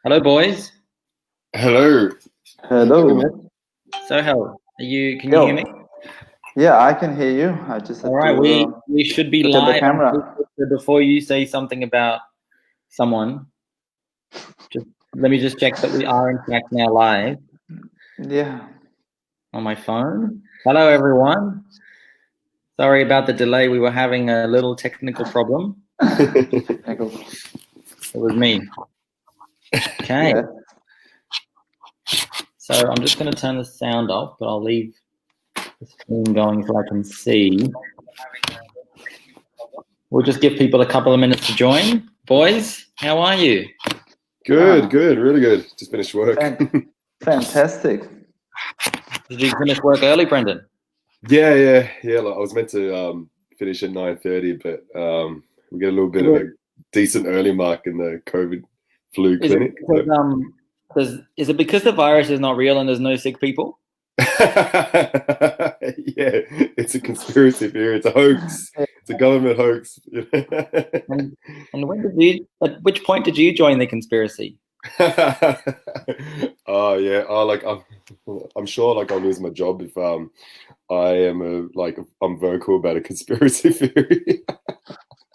Hello, boys. Hello. Hello. Sohel, can you hear me? Yeah, I can hear you. I just had All right, to we should be look at the live. camera. Before you say something about someone, let me just check that we are in fact now live Yeah. on my phone. Hello, everyone. Sorry about the delay. We were having a little technical problem. It was me. Okay. Yeah. So I'm just going to turn the sound off, but I'll leave the screen going so I can see. We'll just give people a couple of minutes to join. Boys, how are you? Good, really good. Just finished work. Fantastic. Did you finish work early, Brendan? Yeah. Like, I was meant to finish at 9:30, but we get a little bit of a decent early mark in the COVID flu clinic. Is it because the virus is not real and there's no sick people? Yeah, it's a conspiracy theory. It's a hoax. It's a government hoax. And at which point did you join the conspiracy? Oh yeah. I'm sure like I'll lose my job if I'm vocal about a conspiracy theory.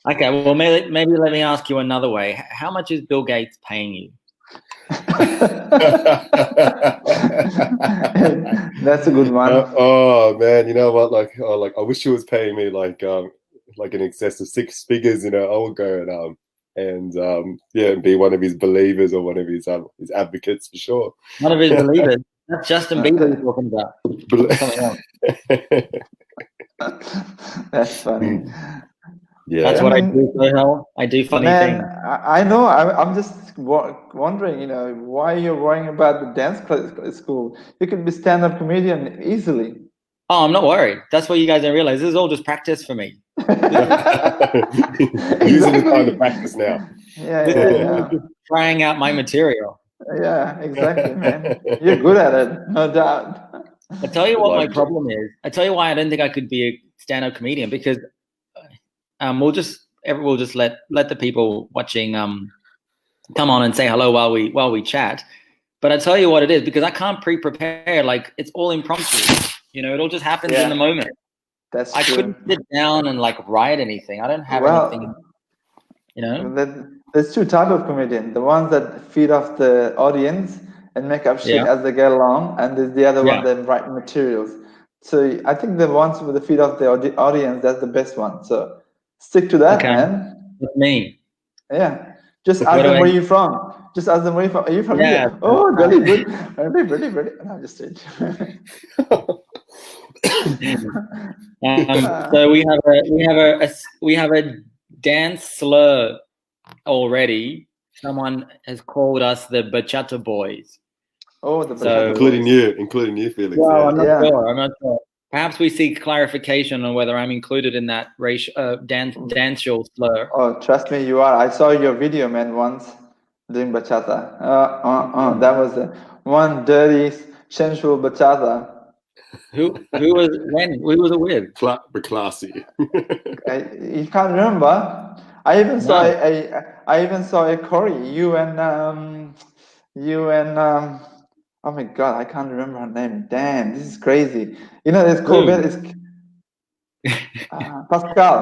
Okay, well maybe let me ask you another way. How much is Bill Gates paying you? That's a good one. Oh man, you know what? I wish he was paying me like in excess of 6 figures. I would go and be one of his believers or one of his advocates for sure. One of his believers. That's Justin Bieber you're talking about. That's funny. Yeah, that's what I do. Sohel. I do funny things. I know. I'm just wondering. Why you're worrying about the dance school? You could be stand-up comedian easily. Oh, I'm not worried. That's what you guys don't realize. This is all just practice for me. Using the time to practice now. Yeah. Just trying out my material. Yeah, exactly, man. You're good at it, no doubt. I tell you what my problem is. I tell you why I don't think I could be a stand-up comedian, because we'll just let the people watching come on and say hello while we chat. But I tell you what it is, because I can't pre-prepare. Like, it's all impromptu. It all just happens in the moment. That's I true. couldn't sit down and write anything. I don't have anything. There's two types of comedian. The ones that feed off the audience and make up shit as they get along, and there's the other one that write materials. So I think the ones with the feed off the audience, that's the best one. So stick to that, man. With me. Yeah. Just ask them where you're from. Just ask them where you're from. Are you from India? Oh, really good. Really. No, I'm just kidding. So we have a dance slur already. Someone has called us the Bachata Boys. Oh, the Bachata Boys. Including you, Felix. Well, I'm not sure. Perhaps we seek clarification on whether I'm included in that dancehall slur. Oh, trust me, you are. I saw your video, man, once doing bachata. That was one dirty, sensual bachata. Who was it with? Classy. You can't remember? I even saw a Cory. You and oh my god, I can't remember her name. Damn, this is crazy. It's Corbett. It's Pascal.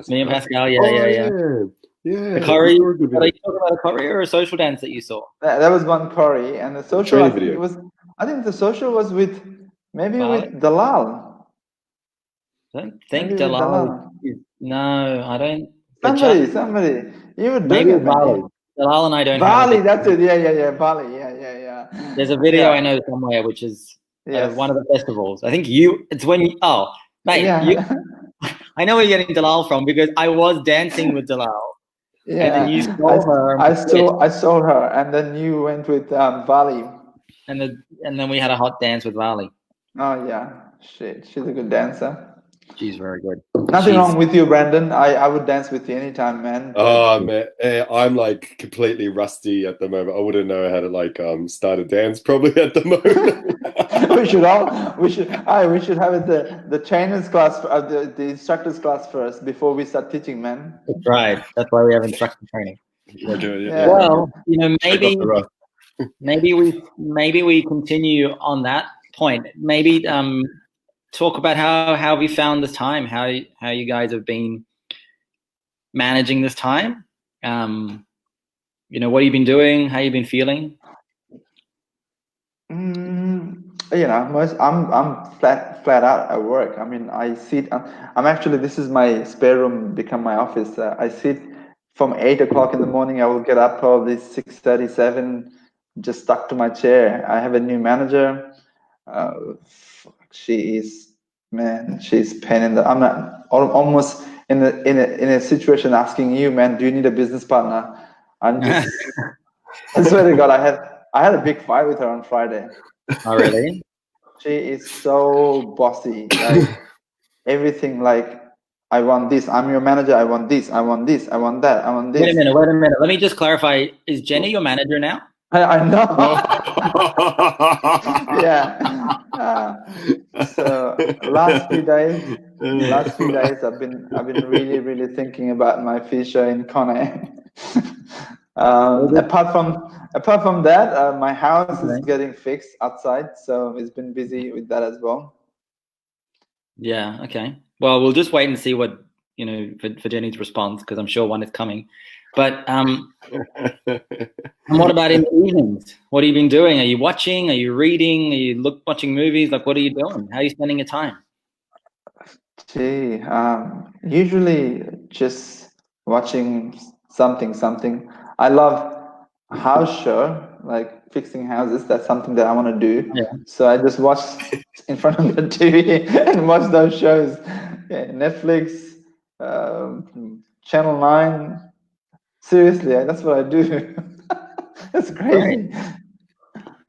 Me and Pascal, yeah. Yeah. The Cory. Are you talking about a Cory or a social dance that you saw? That was one Cory, and the social. I think the social was with Dalal. I don't think Dalal. No, I don't. Somebody. You would maybe Bali. Dalal and I don't. Bali, that's it. Yeah. Bali, yeah. There's a video I know somewhere which is one of the festivals. I think it's when you. Oh, mate, I know where you're getting Dalal from, because I was dancing with Dalal. Yeah, and then you saw her. I saw her, and then you went with Bali. And then we had a hot dance with Bali. Oh yeah, shit, she's a good dancer. She's very good. Nothing wrong with you, Brandon. I would dance with you anytime, man. Oh man, I'm completely rusty at the moment. I wouldn't know how to start a dance probably at the moment. we should have the trainers class, the instructors class first before we start teaching, man. That's right. That's why we have instructor training. Well, maybe we continue on that point. Maybe talk about how we found this time, how you guys have been managing this time. What have you been doing? How you been feeling? I'm flat out at work. I mean, I sit. I'm actually. This is my spare room, become my office. I sit from 8 o'clock in the morning. I will get up probably 6:37, just stuck to my chair. I have a new manager. She's pain in the. I'm not, almost in a situation asking you, man, do you need a business partner? I'm just. I swear to God, I had a big fight with her on Friday. Oh, really? She is so bossy. Like everything. Like, I want this. I'm your manager. I want this. I want this. I want that. I want this. Wait a minute. Let me just clarify. Is Jenny your manager now? I know. Yeah. So last few days, I've been really thinking about my future in Kone. Apart from that, my house is getting fixed outside, so it's been busy with that as well. Yeah. Okay. Well, we'll just wait and see what for Jenny's response, because I'm sure one is coming. But and what about in the evenings? What have you been doing? Are you watching? Are you reading? Are you watching movies? Like, what are you doing? How are you spending your time? Gee, usually just watching something. I love house show, like fixing houses. That's something that I want to do. Yeah. So I just watch in front of the TV and watch those shows. Yeah, Netflix, Channel 9. Seriously, that's what I do. That's crazy. Right.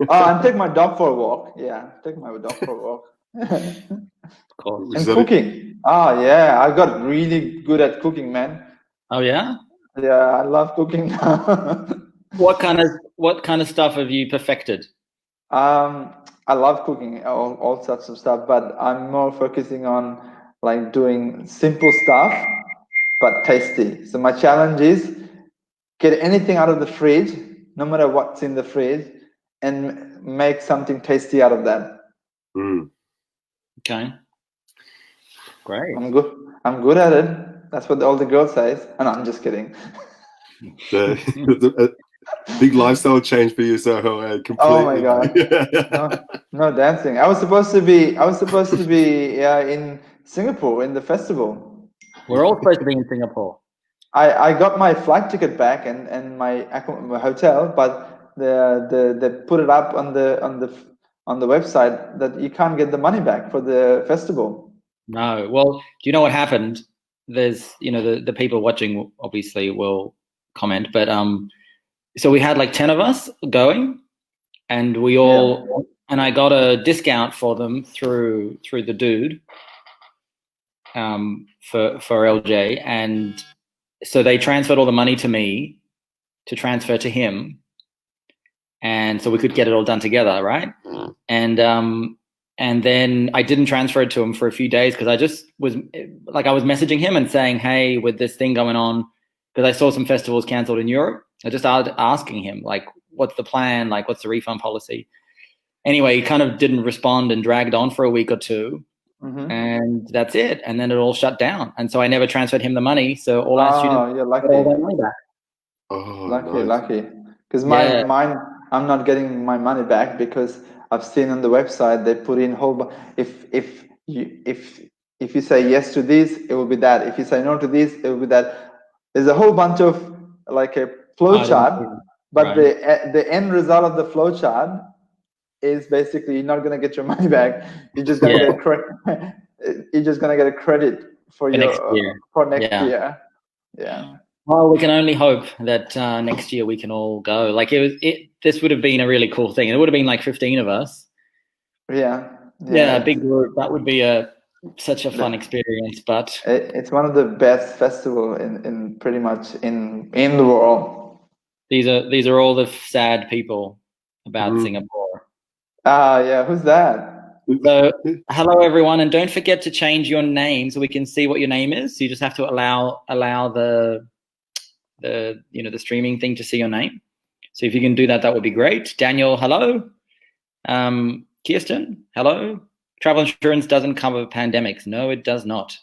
Oh, and take my dog for a walk. Yeah, take my dog for a walk. Cool. And cooking. Oh yeah, I got really good at cooking, man. Oh yeah? Yeah, I love cooking now. What kind of stuff have you perfected? I love cooking, all sorts of stuff, but I'm more focusing on like doing simple stuff but tasty. So my challenge is get anything out of the fridge, no matter what's in the fridge, and make something tasty out of that. Okay. Great. I'm good at it. That's what all the girls say. And I'm just kidding. A big lifestyle change for you, Sohel. Completely. Oh my God! No dancing. I was supposed to be in Singapore in the festival. We're all supposed to be in Singapore. I got my flight ticket back and my hotel, but they put it up on the website that you can't get the money back for the festival. No. Well, do you know what happened? There's the people watching obviously will comment, but so we had like 10 of us going, and we all and I got a discount for them through the dude for LJ, and so they transferred all the money to me to transfer to him, and so we could get it all done together, right? And then I didn't transfer it to him for a few days because I just was like, I was messaging him and saying, hey, with this thing going on, because I saw some festivals canceled in Europe. I just started asking him, like, what's the plan? Like, what's the refund policy? Anyway, he kind of didn't respond and dragged on for a week or two. And that's it. And then it all shut down. And so I never transferred him the money. So all our students got all their money back. Lucky. Because mine, I'm not getting my money back because I've seen on the website they put in whole. If you say yes to this, it will be that. If you say no to this, it will be that. There's a whole bunch of like a flow chart, but the end result of the flow chart is basically you're not gonna get your money back. You're just gonna get a credit. You're just gonna get a credit for next year. Yeah. Well, we can only hope that next year we can all go. Like this would have been a really cool thing. It would have been like 15 of us. Yeah, a big group. That would be such a fun experience. But it's one of the best festivals in pretty much in the world. These are all the sad people about Singapore. Who's that? So hello everyone, and don't forget to change your name so we can see what your name is. So you just have to allow the streaming thing to see your name. So if you can do that, that would be great. Daniel, hello. Kirsten, hello. Travel insurance doesn't cover pandemics. No, it does not.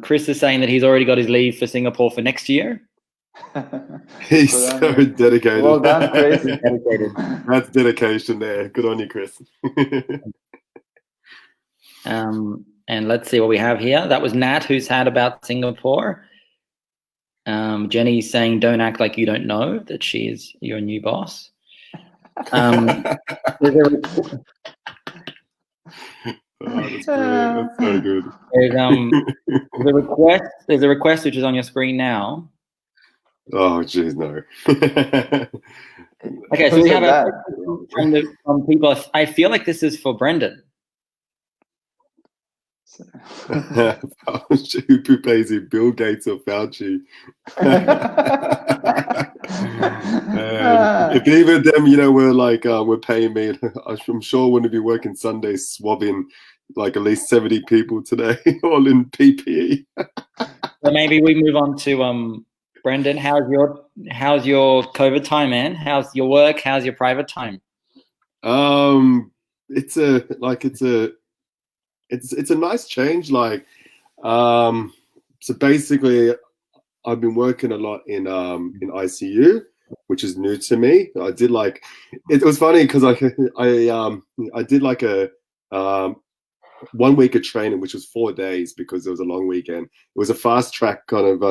Chris is saying that he's already got his leave for Singapore for next year. He's so dedicated. Well done, Chris. Dedicated. That's dedication there. Good on you, Chris. And let's see what we have here. That was Nat, who's had about Singapore. Jenny's saying, don't act like you don't know that she is your new boss. That's brilliant. That's so good. There's a request which is on your screen now. Oh, jeez, no. Okay, so we have a from people. I feel like this is for Brendan. Who pays you, Bill Gates or Fauci? If either of them, were paying me, I'm sure I wouldn't be working Sundays swabbing like at least 70 people today, all in PPE. So maybe we move on to Brendan. How's your COVID time, man? How's your work? How's your private time? It's a nice change. So basically, I've been working a lot in ICU, which is new to me. I did it was funny because I did like a 1 week of training, which was 4 days because it was a long weekend. It was a fast track kind of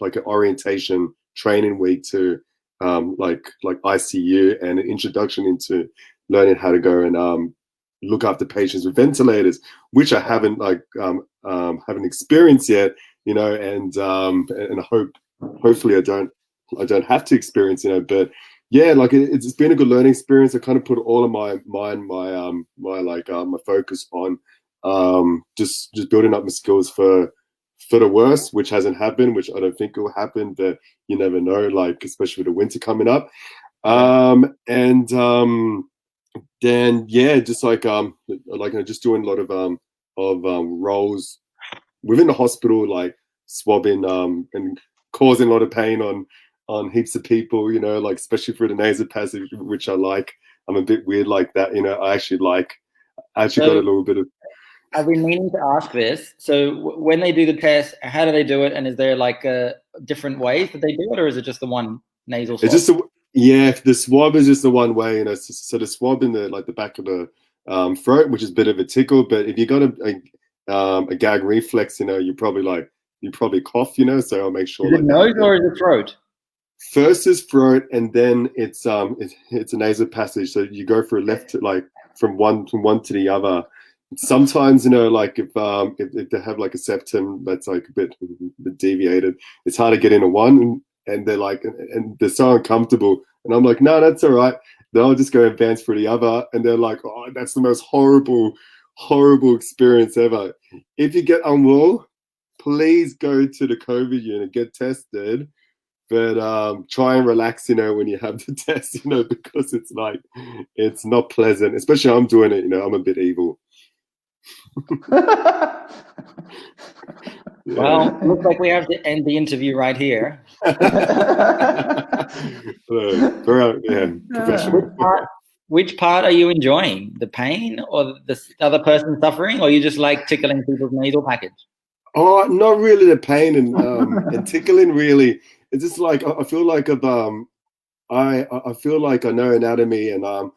like an orientation training week to like ICU and an introduction into learning how to go and look after patients with ventilators, which I haven't haven't experienced yet, and hopefully I don't have to experience, but yeah, it's been a good learning experience. I kind of put all of my focus on just building up my skills for the worst, which hasn't happened, which I don't think will happen, but you never know, especially with the winter coming up. Then yeah, just just doing a lot of roles within the hospital, swabbing and causing a lot of pain on heaps of people, especially through the nasal passage, which I like. I'm a bit weird like that, I actually got a little bit of. I've been meaning to ask this. So when they do the test, how do they do it? And is there different ways that they do it, or is it just the one nasal swab? It's just the swab is just the one way, so the swab in the back of the throat, which is a bit of a tickle, but if you got a gag reflex, you probably cough, so I'll make sure. Is it nose or is it throat? First is throat, and then it's a nasal passage. So you go for a left, from one to the other. Sometimes, if they have a septum that's a bit deviated, it's hard to get into one, and they're and they're so uncomfortable. And I'm like, no, that's all right. Then I'll just go advance for the other, and they're like, oh, that's the most horrible experience ever. If you get unwell, please go to the COVID unit, get tested. But try and relax, when you have the test, because it's not pleasant. Especially I'm doing it, I'm a bit evil. Well, looks like we have to end the interview right here. Professional. Which part are you enjoying? The pain or the other person suffering, or you just like tickling people's nasal package? Oh, not really the pain and tickling. Really, it's just I feel like I feel like I know anatomy, and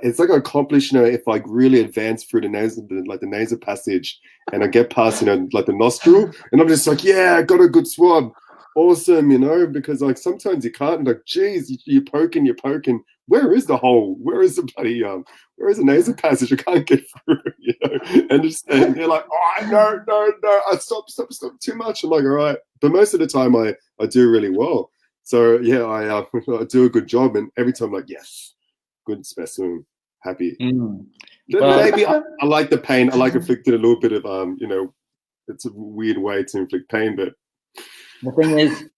it's I accomplish, if I really advance through the nasal passage, and I get past, the nostril, and I'm just yeah, I got a good swab, awesome, because sometimes you can't, geez, you're poking. Where is the hole? Where is the bloody where is the nasal passage? I can't get through, and they're like, oh no, I stop too much. I'm like, all right, but most of the time I do really well. So yeah, I do a good job, and every time I'm like, yes, good specimen, happy. Well, maybe I like the pain. I like inflicting a little bit of it's a weird way to inflict pain, but the thing is,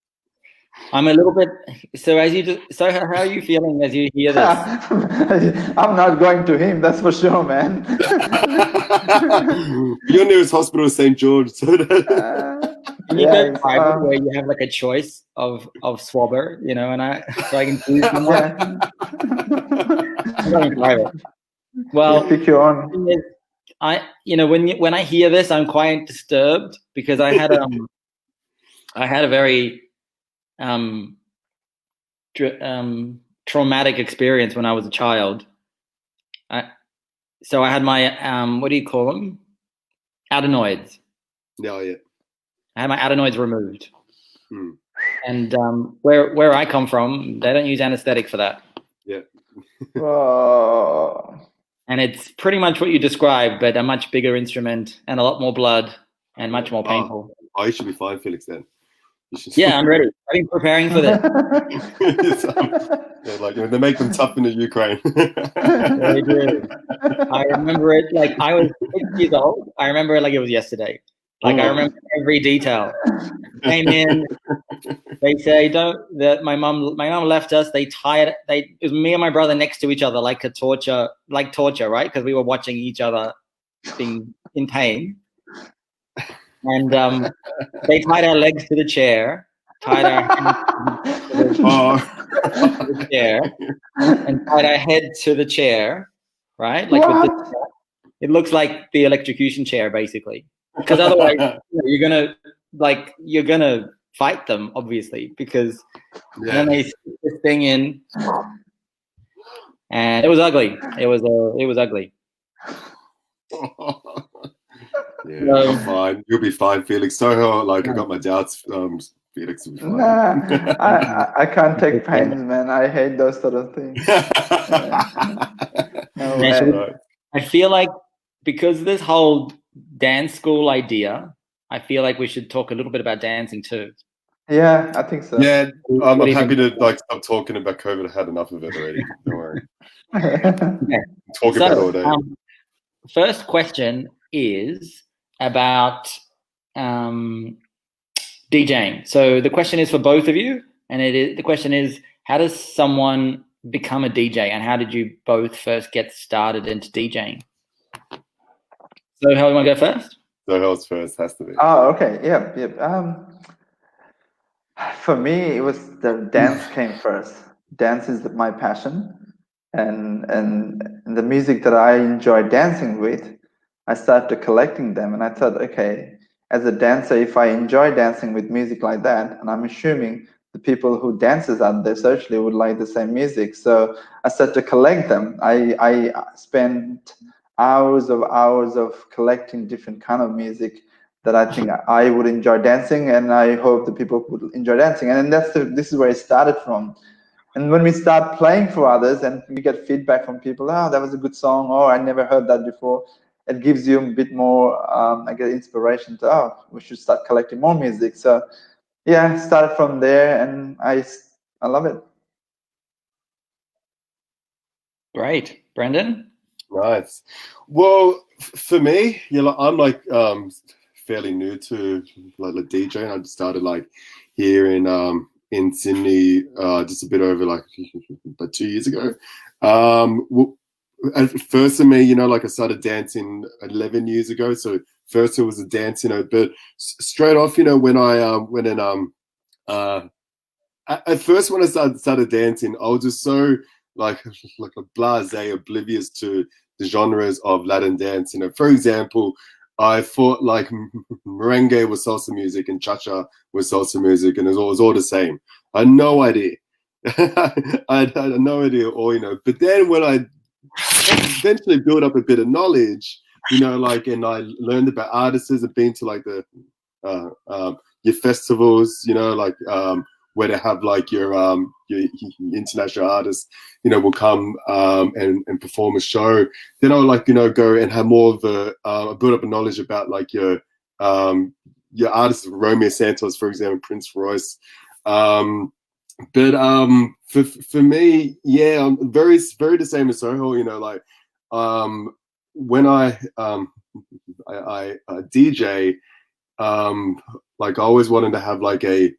I'm a little bit. So how are you feeling as you hear this? I'm not going to him, that's for sure, man. Your nearest hospital is St. George. So Can you go private where you have like a choice of swabber, you know, and so I can choose someone? I'm going private. Well, you pick your own. When I hear this, I'm quite disturbed because I had a very traumatic experience when I was a child. So I had my what do you call them? Adenoids. Yeah, yeah. I had my adenoids removed. And where I come from, they don't use anesthetic for that. Yeah. And it's pretty much what you described, but a much bigger instrument and a lot more blood and much more painful. Oh, you should be fine, Felix, then. Yeah, I'm ready. I've been preparing for this. Like they make them tough in the Ukraine. They do. I remember it like I was 6 years old. I remember it like it was yesterday. Like I remember every detail. Came in. They say my mom left us. It was me and my brother next to each other like torture, right? Because we were watching each other being in pain. And they tied our legs to the chair, tied our hands to the chair, and tied our head to the chair, right? Like it looks like the electrocution chair, basically. Because otherwise, you're gonna fight them, obviously, because then they stick this thing in, and it was ugly. It was ugly. Yeah, you're fine. You'll be fine, Felix. Sohel, like I got my doubts. Felix will be fine. Nah, I can't take pains, man. I hate those sort of things. No way. I feel like because this whole dance school idea, I feel like we should talk a little bit about dancing too. Yeah, I think so. Yeah, I'm happy to stop talking about COVID. I had enough of it already. Don't worry. Talk about it all day. First question is about DJing. So the question is for both of you, and the question is, how does someone become a DJ, and how did you both first get started into DJing? So, how do you want to go first? Sohel's first has to be. Oh, okay. Yep. For me, it was the dance came first. Dance is my passion, and the music that I enjoy dancing with, I started collecting them, and I thought, okay, as a dancer, if I enjoy dancing with music like that, and I'm assuming the people who dances out there socially would like the same music, so I started to collect them. I spent hours of collecting different kind of music that I think I would enjoy dancing, and I hope the people would enjoy dancing. And then this is where it started from. And when we start playing for others and we get feedback from people, oh, that was a good song, or I never heard that before, it gives you a bit more, I get inspiration to, oh, we should start collecting more music. So yeah, started from there, and I love it. Great. Brendan? Nice. Well, for me, I'm like fairly new to like DJing. I started like here in Sydney just a bit over like 2 years ago. At first, for me, like I started dancing 11 years ago. So first it was a dance, but straight off, when I went in at first when I started dancing, I was just so like a blasé, oblivious to the genres of Latin dance. For example, I thought like merengue was salsa music and cha-cha was salsa music, and it was all the same. I had no idea. I had no idea at all, But then when I eventually built up a bit of knowledge, like, and I learned about artists and been to like the your festivals, like where they have like your international artists, will come and perform a show. Then I'll like, go and have more of a build up a knowledge about like your artists, Romeo Santos, for example, Prince Royce. But for me, yeah, I'm very the same as Sohel. Like when I DJ, like I always wanted to have like a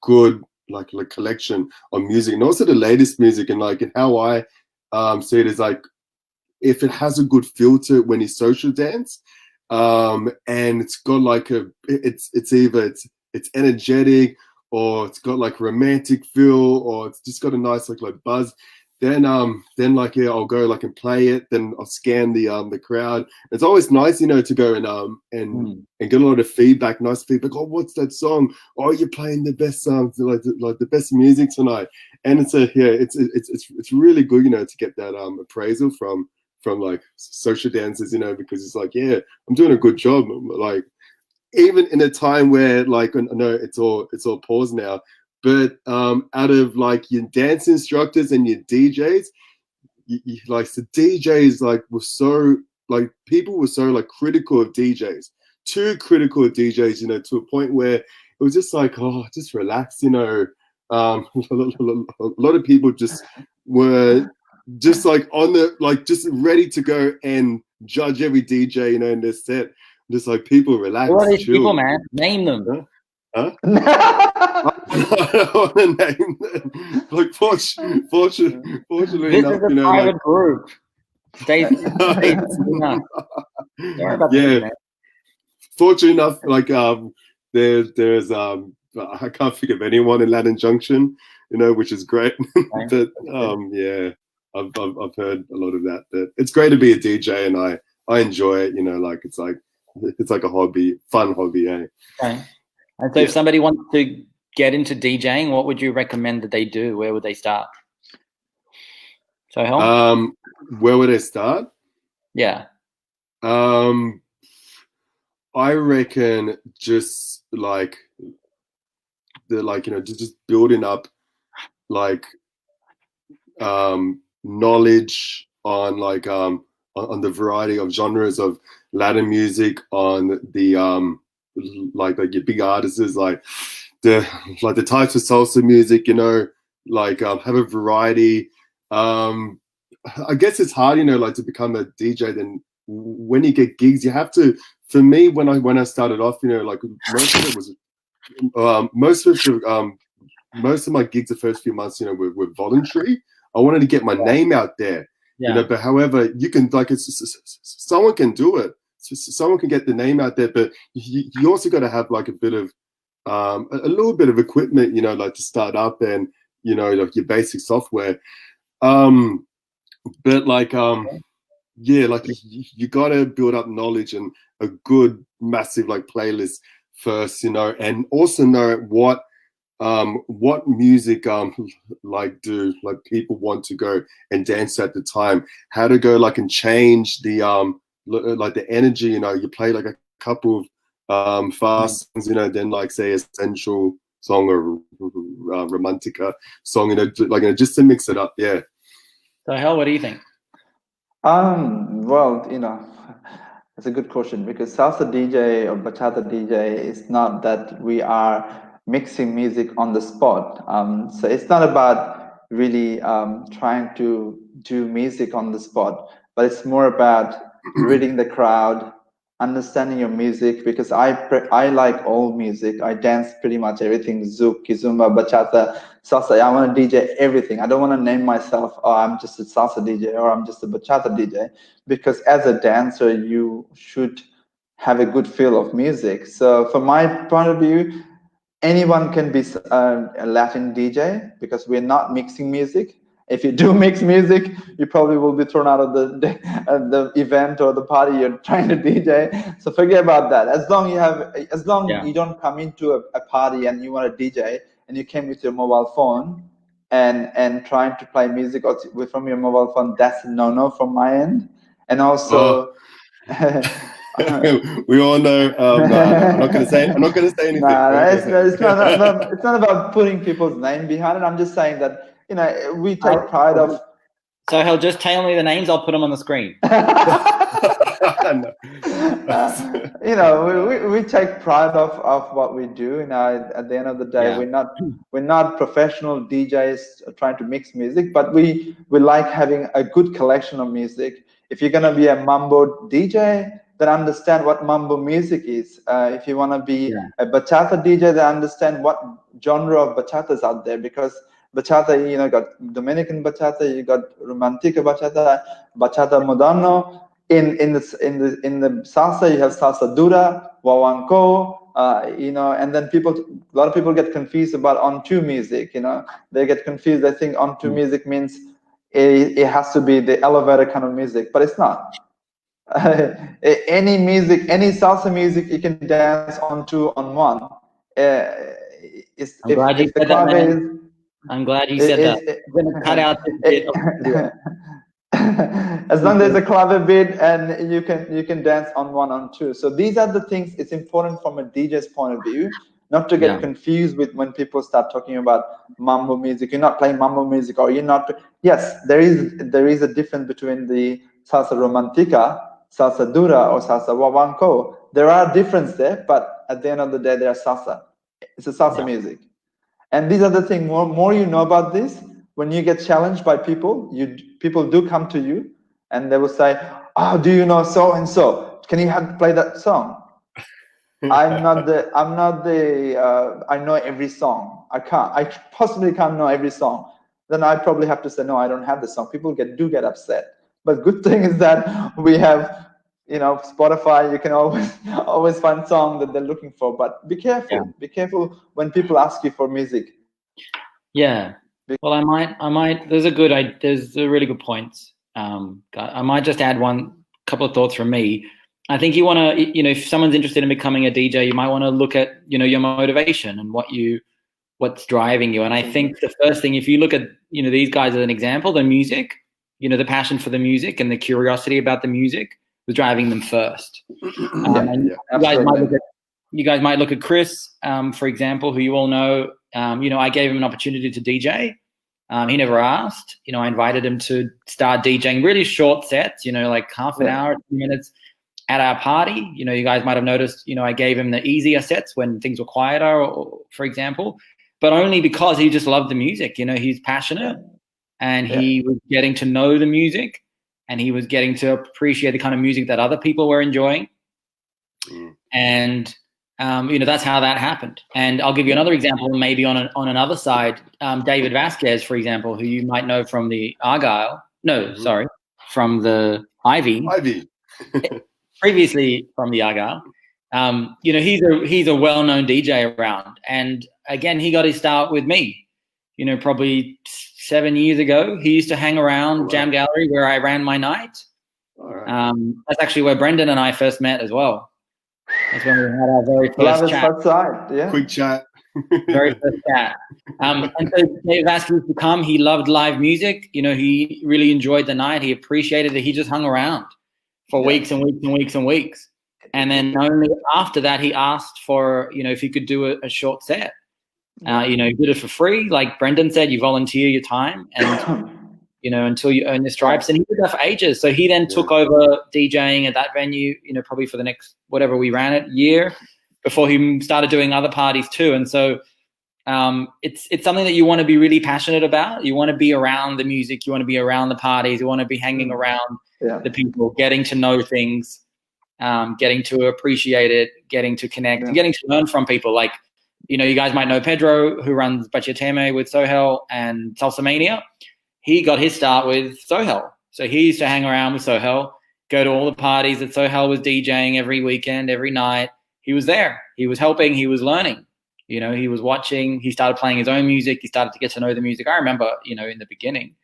good like collection of music, and also the latest music, and like how I see it is like if it has a good feel to it when you social dance, and it's got like it's either it's energetic, or it's got like romantic feel, or it's just got a nice like buzz, then like yeah, I'll go like and play it. Then I'll scan the crowd. It's always nice, you know, to go and get a lot of feedback, nice feedback. Oh, what's that song? Oh, you're playing the best songs, like the best music tonight. And it's it's really good, you know, to get that appraisal from like social dancers, you know, because it's like, yeah, I'm doing a good job. Like, even in a time where like, I know it's all paused now, but out of like your dance instructors and your DJs, like the DJs like were so like, people were so like critical of DJs, too critical of DJs, you know, to a point where it was just like, oh, just relax, you know. A lot of people just were just like on the like just ready to go and judge every DJ, you know, in their set. Just like, people relax. What are these chill. people, man? Name them. Huh? I don't want to name them. Like, fortunately This enough, is a you know, private like, group. Stay enough. Sorry about yeah. this, man. Fortunately enough, like there's I can't think of anyone in Latin Junction, you know, which is great. But yeah, I've heard a lot of that. But it's great to be a DJ, and I enjoy it. You know, like it's like a hobby, fun hobby, eh? Okay. And so, if somebody wants to get into DJing, what would you recommend that they do? Where would they start? Sohel? Where would they start? Yeah. I reckon just like you know, just building up like knowledge on like on the variety of genres of Latin music, on the like your big artists, like the types of salsa music, you know, like have a variety. I guess it's hard, you know, like to become a DJ. Then when you get gigs, you have to. For me, when I started off, you know, like most of it was most of my gigs the first few months, you know, were voluntary. I wanted to get my name out there, you know. But however, you can like someone can do it. Someone can get the name out there, but you also got to have like a bit of a little bit of equipment, you know, like to start up, and you know, like your basic software. But like yeah, like you got to build up knowledge and a good massive like playlist first, you know, and also know what music like do like people want to go and dance at the time, how to go like and change the like the energy, you know. You play like a couple of fast songs, you know, then like say essential song or romantica song, you know, like, you know, just to mix it up. Yeah. So Hel, what do you think? Well, you know, it's a good question, because salsa DJ or bachata DJ is not that we are mixing music on the spot. So it's not about really trying to do music on the spot, but it's more about reading the crowd, understanding your music, because I like all music. I dance pretty much everything: zouk, kizomba, bachata, salsa. I want to DJ everything. I don't want to name myself, oh, I'm just a salsa DJ or I'm just a bachata DJ, because as a dancer, you should have a good feel of music. So from my point of view, anyone can be a Latin DJ, because we're not mixing music. If you do mix music, you probably will be thrown out of the event or the party you're trying to DJ. So forget about that. As long you don't come into a party and you want to DJ and you came with your mobile phone and trying to play music from your mobile phone, that's a no-no from my end. And also, we all know. No, I'm not going to say anything. It's not about putting people's name behind it. I'm just saying that, you know, we take pride of. So Hel, just tell me the names. I'll put them on the screen. You know, we take pride of what we do. You know, at the end of the day, we're not professional DJs trying to mix music, but we like having a good collection of music. If you're gonna be a mambo DJ, then understand what mambo music is. If you want to be a bachata DJ, then understand what genre of bachatas out there, because bachata, you know, got Dominican bachata, you got romantica bachata, bachata moderno, in the salsa, you have salsa dura, wawanko, and then a lot of people get confused about on-two music. They get confused. They think on-two music means it has to be the elevator kind of music, but it's not. Any music, any salsa music, you can dance on two, on one. I'm glad you said that, man. I'm glad you said that. I'm going to cut out this bit of the video. As long as there's a clave beat, and you can dance on one, on two. So these are the things. It's important from a DJ's point of view, not to get confused with when people start talking about mambo music. You're not playing mambo music, or you're not. Yes, there is a difference between the salsa romantica, salsa dura, or salsa wawanko. There are differences there, but at the end of the day, they are salsa. It's a salsa music. And these are the things. More you know about this, when you get challenged by people, people do come to you, and they will say, "Oh, do you know so and so? Can you play that song?" I'm not the. I know every song. I possibly can't know every song. Then I probably have to say, "No, I don't have the song." People do get upset. But good thing is that we have, Spotify. You can always find song that they're looking for. But be careful. Yeah. Be careful when people ask you for music. Yeah. Well, I might. There's a really good point. I might just add one couple of thoughts from me. I think you want to, if someone's interested in becoming a DJ, you might want to look at, your motivation and what's driving you. And I think the first thing, if you look at, these guys as an example, the music, the passion for the music and the curiosity about the music was driving them first. You guys might look at Chris, for example, who you all know. I gave him an opportunity to DJ. He never asked. I invited him to start DJing really short sets, like half an hour, 2 minutes at our party. You guys might have noticed, I gave him the easier sets when things were quieter, for example, but only because he just loved the music. He's passionate, and he was getting to know the music, and he was getting to appreciate the kind of music that other people were enjoying. And that's how that happened. And I'll give you another example, maybe on another side. David Vasquez, for example, who you might know from the from the Ivy. Previously from the Argyle. He's a well-known DJ around. And again, he got his start with me, probably 7 years ago. He used to hang around Jam Gallery where I ran my night. That's actually where Brendan and I first met as well. That's when we had our very first chat. Quick chat. Very first chat. And so Dave Vasquez used to come. He loved live music. He really enjoyed the night. He appreciated it. He just hung around for weeks and weeks and weeks and weeks. And then only after that, he asked for, if he could do a short set. He did it for free. Like Brendan said, you volunteer your time and, until you earn your stripes. And he did that for ages. So he then took over DJing at that venue, probably for the next, whatever we ran it, year, before he started doing other parties too. And so it's something that you want to be really passionate about. You want to be around the music. You want to be around the parties. You want to be hanging around the people, getting to know things, getting to appreciate it, getting to connect, and getting to learn from people. Like, you guys might know Pedro, who runs Bachata with Sohel and Salsa Mania. He got his start with Sohel. So he used to hang around with Sohel, go to all the parties that Sohel was DJing every weekend, every night. He was there. He was helping. He was learning. He was watching. He started playing his own music. He started to get to know the music. I remember, in the beginning,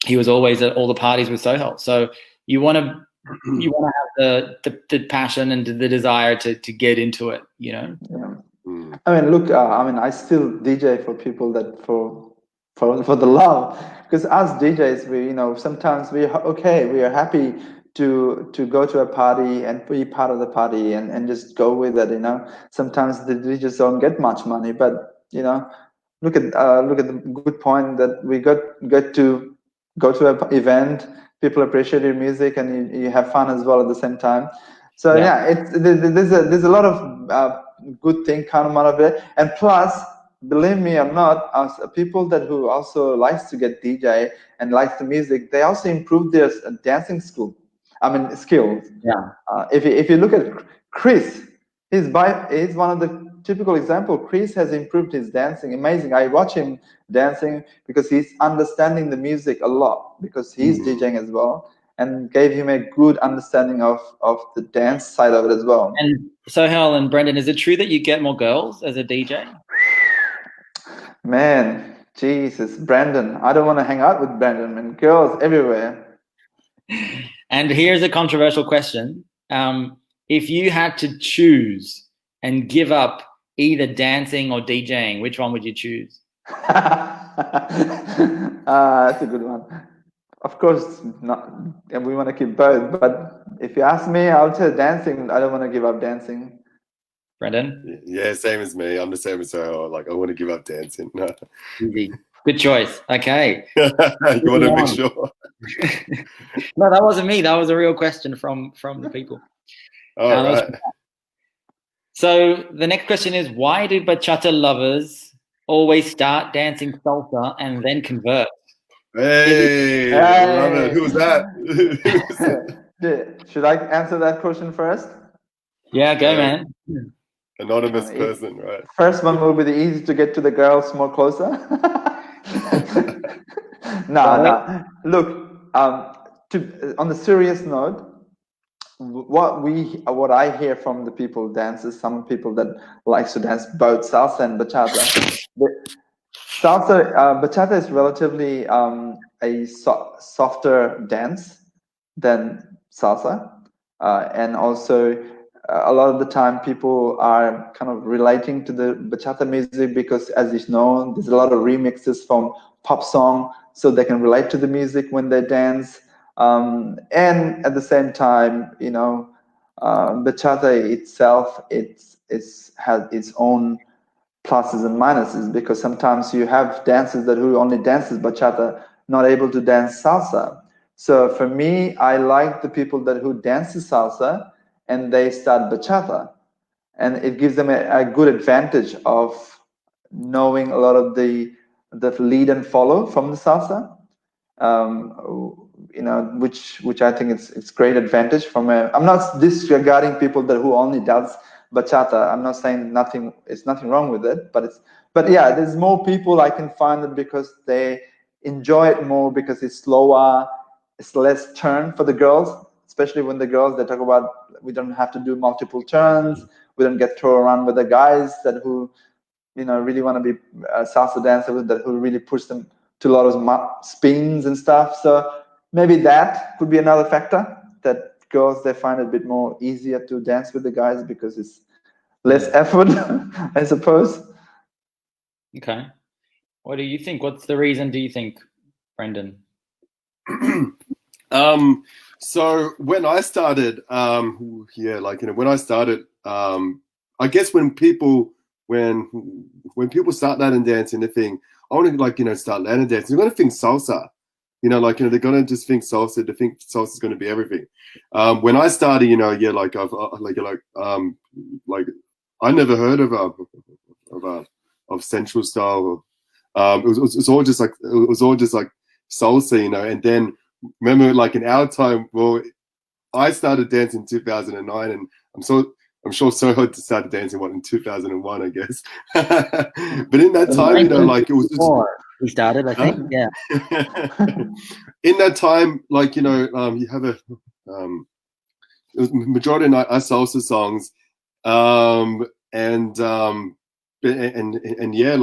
he was always at all the parties with Sohel. So you want to have the passion and the desire to get into it. I mean, look. I still DJ for people that for the love, because as DJs, we sometimes we are happy to go to a party and be part of the party and just go with it. Sometimes the DJs don't get much money, but look at the good point that we get to go to an event. People appreciate your music, and you have fun as well at the same time. So there's a lot of good thing come out of it, and plus, believe me or not, as people who also likes to get DJ and likes the music, they also improve their dancing skills. Yeah. If you look at Chris, he's one of the typical example. Chris has improved his dancing. Amazing. I watch him dancing because he's understanding the music a lot, because he's DJing as well. and gave him a good understanding of the dance side of it as well. And Sohel and Brendan, is it true that you get more girls as a DJ? Man, Jesus, Brandon. I don't want to hang out with Brandon, and girls everywhere. And here's a controversial question. If you had to choose and give up either dancing or DJing, which one would you choose? That's a good one. Of course, not, and we want to keep both. But if you ask me, I'll say dancing. I don't want to give up dancing. Brendan? Yeah, same as me. I'm the same as Sohel. Like, I want to give up dancing. Easy. Good choice. Okay. You want to make sure? No, that wasn't me. That was a real question from the people. All right. So the next question is, why do bachata lovers always start dancing salsa and then convert? Hey, I love it. Who was that? Should I answer that question first? Yeah, go, man. Anonymous person, right? First one will be the easy to get to the girls more closer. No. Look, on the serious note, what I hear from the people dancers, some people that likes to dance both salsa and bachata. Bachata is relatively a softer dance than salsa, and also a lot of the time people are kind of relating to the bachata music because, as you know, there's a lot of remixes from pop song, so they can relate to the music when they dance. And at the same time, bachata itself, it has its own pluses and minuses, because sometimes you have dancers who only dances bachata, not able to dance salsa. So for me, I like the people who dances salsa and they start bachata, and it gives them a good advantage of knowing a lot of the lead and follow from the salsa. Which I think it's great advantage from I'm not disregarding people who only does bachata. I'm not saying it's nothing wrong with it, but yeah, there's more people I can find it because they enjoy it more, because it's slower, it's less turn for the girls, especially when the girls, they talk about we don't have to do multiple turns, we don't get thrown around with the guys who really want to be salsa dancers who really push them to a lot of spins and stuff. So maybe that could be another factor, that girls, they find it a bit more easier to dance with the guys because it's less effort, I suppose. Okay. What do you think? What's the reason, do you think, Brendan? So when I started, when I started, I guess when people start Latin dancing, they think, I want to start Latin dancing. They're going to think salsa, they're going to just think salsa. They think salsa is going to be everything. When I started, I never heard of sensual style. It was all just like salsa, and then remember, in our time, well, I started dancing in 2009, and I'm sure Sohel started dancing in 2001, I guess. But in that time, it was just we started, I think, yeah. In that time, you have it was majority of our salsa songs, and yeah,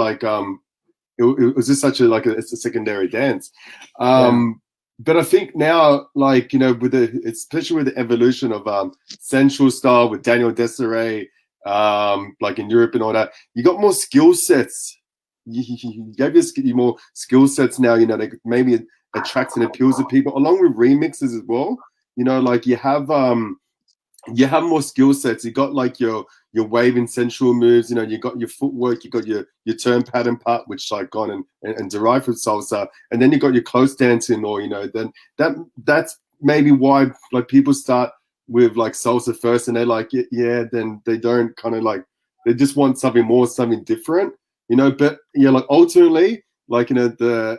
it was just such it's a secondary dance. But I think now, especially with the evolution of sensual style with Daniel Desiree, in Europe and all that, you got more skill sets. You gave you more skill sets now. That maybe attracts and appeals to people, along with remixes as well. You have more skill sets. You got your waving sensual moves. You got your footwork. You got your turn pattern part, which gone and derived from salsa, and then you got your close dancing, or then that's maybe why people start with salsa first, and they're then they don't they just want something more, something different, But ultimately, the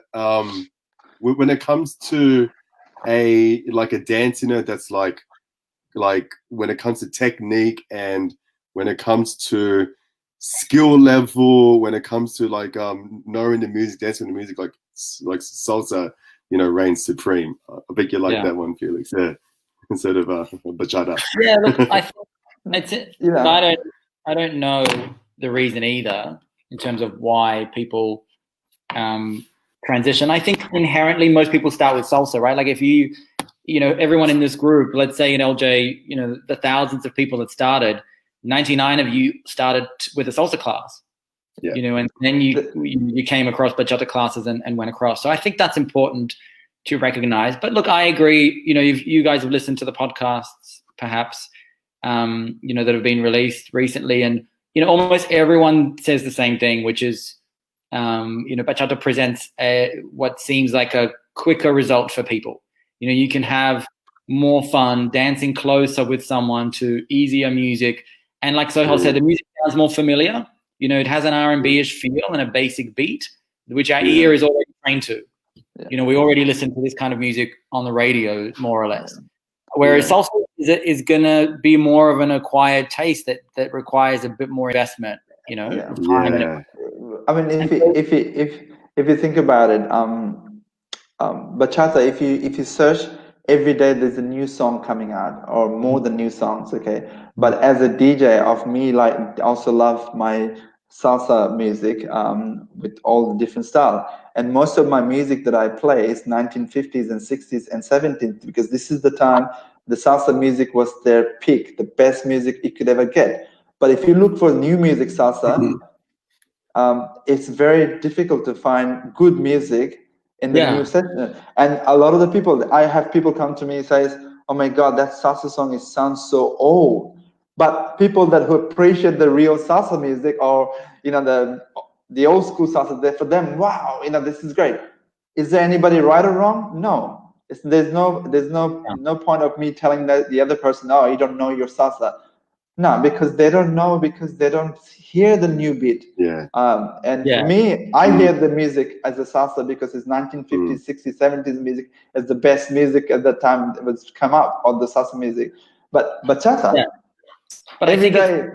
when it comes to a dance, that's when it comes to technique, and when it comes to skill level, when it comes to knowing the music, dancing the music, like salsa, reigns supreme. I think you like that one, Felix. Yeah, instead of bachata. Yeah, look, I think it's it. Yeah. I don't know the reason either in terms of why people transition. I think inherently most people start with salsa, right? Like if everyone in this group, let's say in LJ, the thousands of people that started, 99 of you started with a salsa class. Yeah. And then you came across bachata classes and went across. So I think that's important to recognize. But look, I agree. If you guys have listened to the podcasts, perhaps, that have been released recently, and almost everyone says the same thing, which is, bachata presents what seems like a quicker result for people. You can have more fun dancing closer with someone to easier music, and like Sohel said, the music sounds more familiar. It has an R&B-ish feel and a basic beat, which our ear is already trained to. Yeah. We already listen to this kind of music on the radio, more or less. Whereas salsa is going to be more of an acquired taste that requires a bit more investment, time. I mean, if you think about it, bachata, if you search every day, there's a new song coming out, or more than new songs. Okay, but as a DJ of me, like also love my salsa music with all the different style, and most of my music that I play is 1950s and 60s and 70s, because this is the time the salsa music was their peak, the best music you could ever get. But if you look for new music salsa, it's very difficult to find good music in the new session. And a lot of the people, I have people come to me and says, "Oh my God, that salsa song sounds so old." But people who appreciate the real salsa music, or the old school salsa, for them, wow, this is great. Is there anybody right or wrong? No. There's no point of me telling the other person, "Oh, you don't know your salsa." No, because they don't know, because they don't hear the new beat. Yeah. For me, I hear the music as a salsa because it's 1950s, 60s, 70s music is the best music at that time it was come out of the salsa music. But bachata, but every day.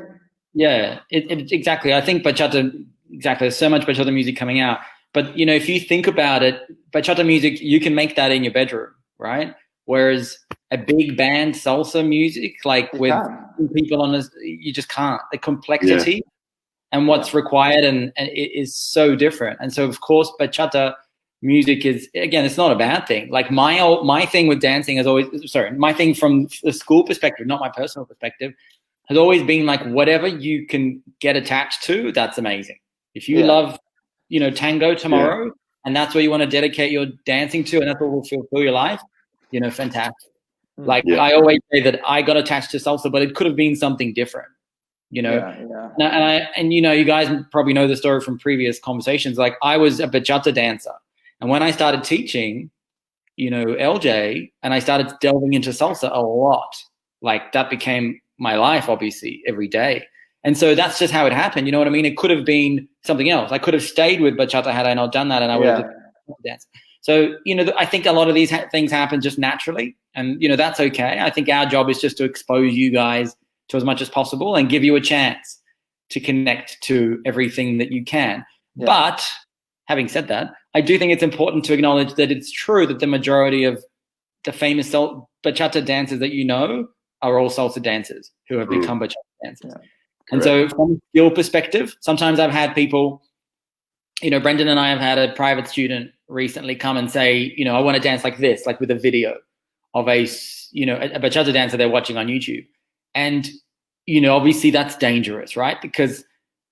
Exactly. I think bachata, there's so much bachata music coming out. But, if you think about it, bachata music, you can make that in your bedroom, right? Whereas a big band salsa music, like with people on this, you just can't. The complexity and what's required and it is so different. And so, of course, bachata music is, again, it's not a bad thing. Like my thing with dancing is always, my thing from the school perspective, not my personal perspective, has always been like whatever you can get attached to, that's amazing. If you love, tango tomorrow and that's what you want to dedicate your dancing to and that's what will fulfill your life, fantastic. Like I always say that I got attached to salsa, but it could have been something different, And you guys probably know the story from previous conversations. Like I was a bachata dancer, and when I started teaching, LJ, and I started delving into salsa a lot, like that became my life, obviously, every day. And so that's just how it happened. You know what I mean? It could have been something else. I could have stayed with bachata had I not done that, and I would have danced. So, I think a lot of these things happen just naturally, and, that's okay. I think our job is just to expose you guys to as much as possible and give you a chance to connect to everything that you can. Yeah. But having said that, I do think it's important to acknowledge that it's true that the majority of the famous bachata dancers that are all salsa dancers who have become bachata dancers. Yeah. And so from a skill perspective, sometimes I've had people, Brendan and I have had a private student recently come and say, I want to dance like this, like with a video of a bachata dancer they're watching on YouTube. And, obviously that's dangerous, right? Because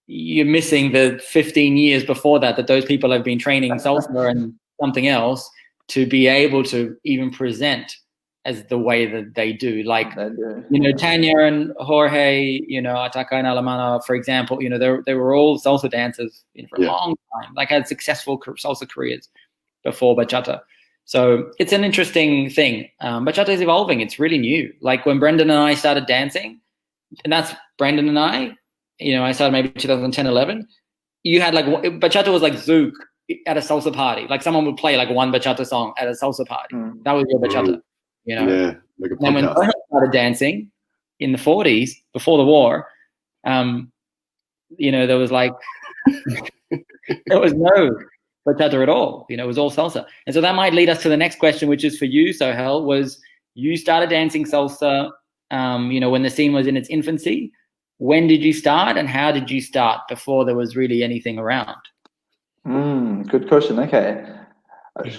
you're missing the 15 years before that those people have been training salsa and something else to be able to even present as the way that they do. Like, Tanya and Jorge, Ataka and Alamana, for example, they were all salsa dancers for a long time, like had successful salsa careers before bachata. So it's an interesting thing. Bachata is evolving. It's really new. Like when Brendan and I started dancing, and that's Brendan and I started maybe 2010, 11. You had bachata was like Zouk at a salsa party. Like someone would play like one bachata song at a salsa party. That was your bachata. Like a and then when I started dancing in the 40s, before the war, there was there was no bachata at all. You know, it was all salsa. And so that might lead us to the next question, which is for you, Sohel, was you started dancing salsa, you know, when the scene was in its infancy. When did you start and how did you start before there was really anything around? Good question. Okay.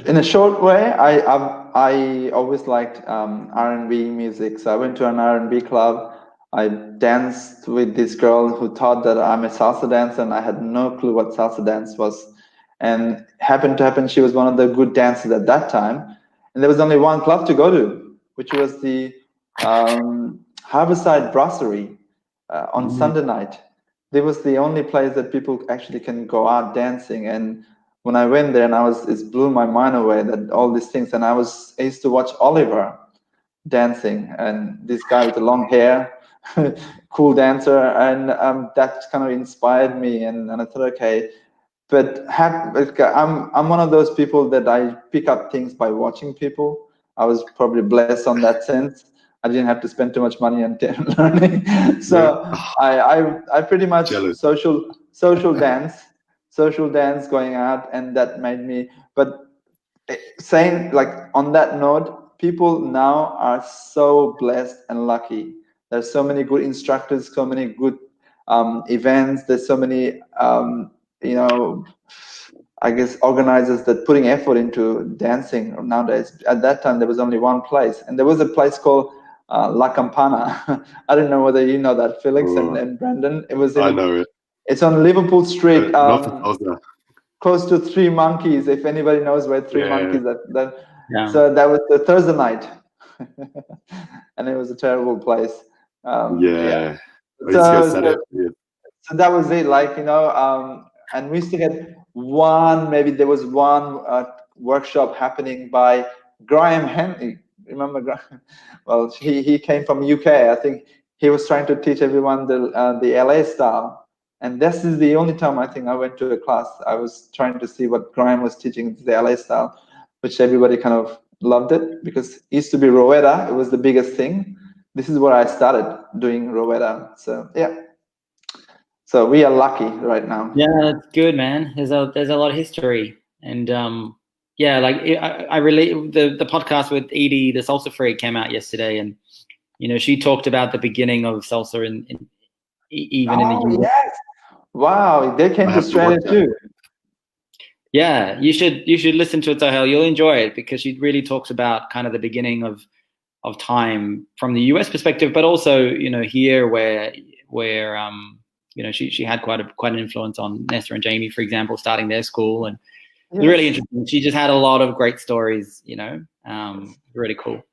In a short way, I always liked R&B music. So I went to an R&B club. I danced with this girl who thought that I'm a salsa dancer, and I had no clue what salsa dance was. And happened to happen, she was one of the good dancers at that time. And there was only one club to go to, which was the Harborside Brasserie on Sunday night. There was the only place that people actually can go out dancing. And when I went there, and it blew my mind away that all these things. And I used to watch Oliver dancing, and this guy with the long hair, cool dancer, and that kind of inspired me. And I thought, okay, but I'm one of those people that I pick up things by watching people. I was probably blessed on that sense. I didn't have to spend too much money on learning, so I pretty much social dance going out, and that made me. But saying, like, on that note, people now are so blessed and lucky. There's so many good instructors, so many good events. There's so many you know, I guess organizers that putting effort into dancing nowadays. At that time, there was only one place, and there was a place called La Campana. I don't know whether you know that, Felix and Brandon. It was. I know it. It's on Liverpool Street, close to Three Monkeys. If anybody knows where Three Monkeys, Yeah. So that was the Thursday night, and it was a terrible place. So that was it. Like, you know, and we used to get maybe there was one workshop happening by Graham Henry. Remember Graham? Well, he came from UK. I think he was trying to teach everyone the LA style. And this is the only time I think I went to a class. I was trying to see what Graham was teaching, the LA style, which everybody kind of loved it because it used to be Rowetta. It was the biggest thing. This is where I started doing Rowetta. So yeah. So we are lucky right now. Yeah, that's good, man. There's a lot of history, and yeah, like I relate the podcast with Edie, the Salsa Freak, came out yesterday, and you know she talked about the beginning of salsa even in the US. Yes. Wow, they came to Australia too. Yeah, you should listen to it, Sohel. You'll enjoy it because she really talks about kind of the beginning of time from the US perspective, but also, you know, here where you know she had quite an influence on Nessa and Jamie, for example, starting their school, and it was really interesting. She just had a lot of great stories, you know, really cool.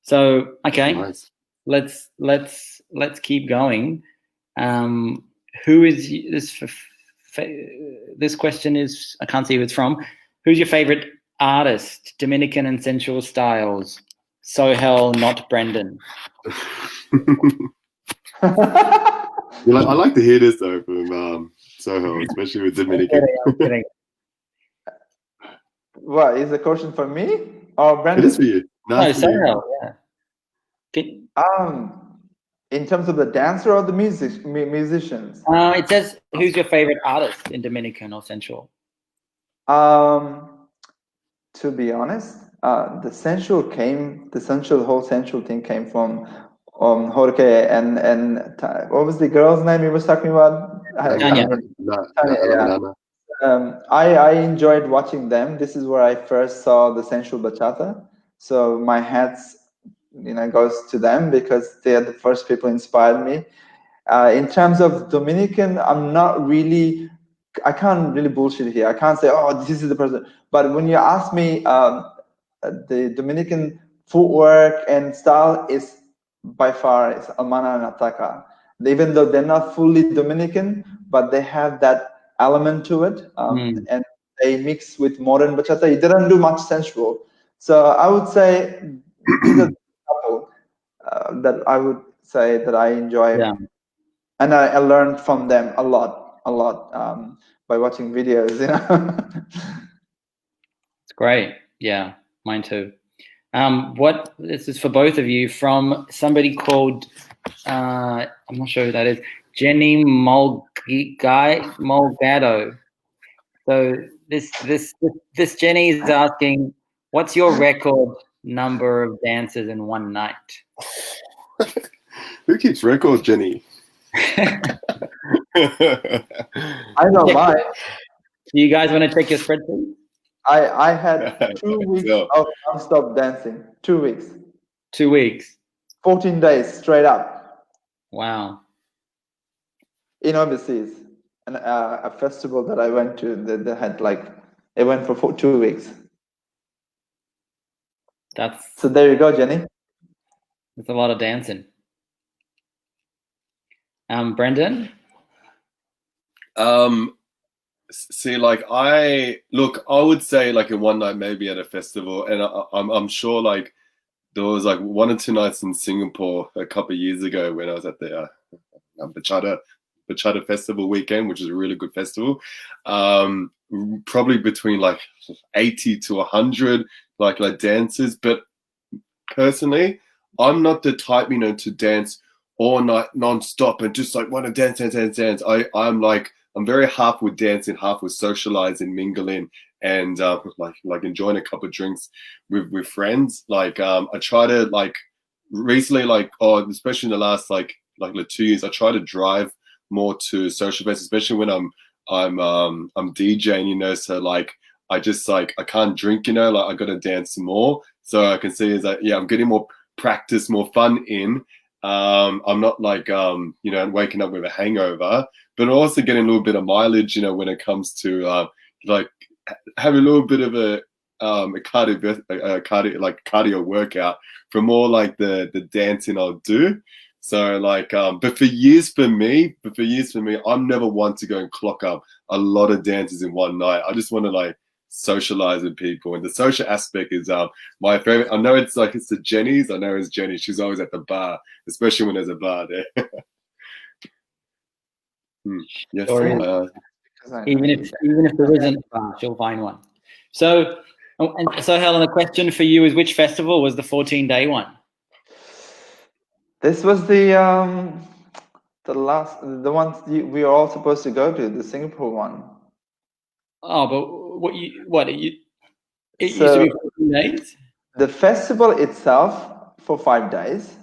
So okay, nice. Let's keep going. Who is this? This question is, I can't see who it's from. Who's your favorite artist? Dominican and sensual styles. Sohel, not Brendan. I like to hear this though from Sohel, especially with Dominican. I'm kidding. What is the question for me or Brendan? It is for you. No, Sohel. Yeah. In terms of the dancer or the musicians? It says, who's your favorite artist in Dominican or sensual? To be honest, the whole sensual thing came from Hoque and what was the girl's name you were talking about? Tanya. I enjoyed watching them. This is where I first saw the sensual bachata. So my hats, you know, goes to them because they are the first people inspired me. In terms of Dominican, I can't really bullshit here. I can't say, oh, this is the person. But when you ask me, the Dominican footwork and style is by far it's Almana and Ataka. Even though they're not fully Dominican, but they have that element to it, and they mix with modern bachata. It didn't do much sensual. So I would say these are the couple that I would say that I enjoy, and I learned from them a lot by watching videos. You know, it's great. Yeah, mine too. This is for both of you from somebody called I'm not sure who that is. Jenny Mulgado. So This Jenny is asking, what's your record number of dances in one night? Who keeps records, Jenny? I know mine. Do you guys want to check your spreadsheet? I had 2 weeks of non-stop dancing. 2 weeks. 2 weeks. 14 days straight up. Wow. In overseas, and a festival that I went to, they had it went for 2 weeks. So there you go, Jenny. That's a lot of dancing. Brendan? See, I would say in one night maybe at a festival, and I'm sure there was 1 or 2 nights in Singapore a couple of years ago when I was at the Bachata Festival weekend, which is a really good festival. Probably between 80 to 100 dancers. But personally, I'm not the type to dance all night non-stop and just want to dance. I'm very half with dancing, half with socializing, mingling, and enjoying a couple of drinks with friends. I try to recently especially in the last 2 years, I try to drive more to social events, especially when I'm DJing, so I just I can't drink, I gotta dance more. So I can see I'm getting more practice, more fun in. I'm not waking up with a hangover, but also getting a little bit of mileage, when it comes to having a little bit of a cardio workout from more the dancing I'll do. So but for years for me, I'm never one to go and clock up a lot of dances in one night. I just want to socialize with people, and the social aspect is my favorite. I know it's the Jenny's. I know it's Jenny. She's always at the bar, especially when there's a bar there. Yes. Even if there isn't a bar, she'll find one. So Helen, the question for you is, which festival was the 14-day one? This was the ones we are all supposed to go to, the Singapore one. Oh, but it used to be 14 days? The festival itself for 5 days.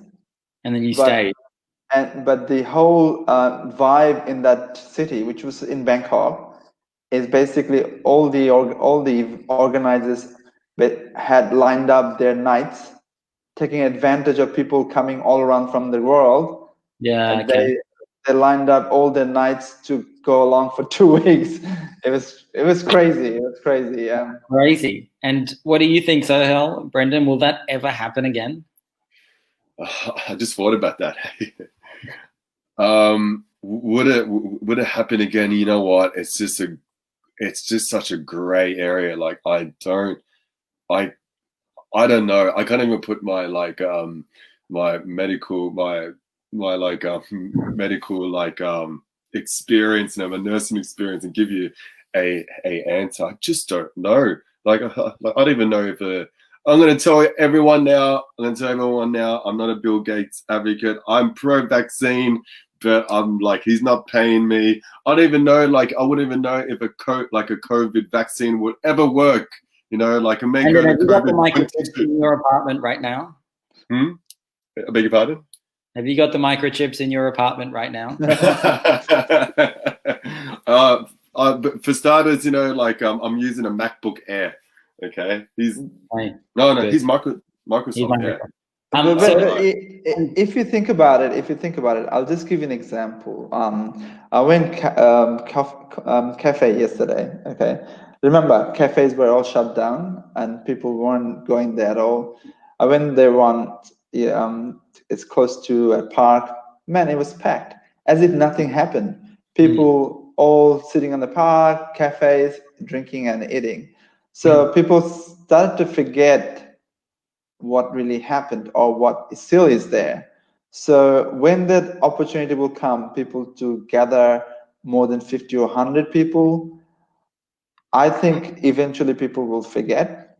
And then you stayed. But the whole vibe in that city, which was in Bangkok, is basically all the organizers had lined up their nights, taking advantage of people coming all around from the world. Yeah, and they lined up all their nights to go along for 2 weeks. It was crazy. It was crazy. Yeah. Crazy. And what do you think, Sohel, Brendan? Will that ever happen again? I just thought about that. Would it happen again? You know what? It's just such a gray area. I don't know. I can't even put my my medical experience, my nursing experience, and give you a answer. I just don't know. I don't even know if I'm going to tell everyone now. I'm not a Bill Gates advocate. I'm pro-vaccine, but I'm he's not paying me. I don't even know. I wouldn't even know if a COVID vaccine would ever work. I may go to have you got the microchips in your apartment right now? I beg your pardon? Have you got the microchips in your apartment right now? But for starters, I'm using a MacBook Air. Okay, he's Microsoft Air. If you think about it, I'll just give you an example. I went cafe yesterday. Okay. Remember, cafes were all shut down and people weren't going there at all. I went there it's close to a park. Man, it was packed, as if nothing happened. People all sitting on the park, cafes, drinking and eating. So people started to forget what really happened or what still is there. So when that opportunity will come, people to gather more than 50 or 100 people, I think eventually people will forget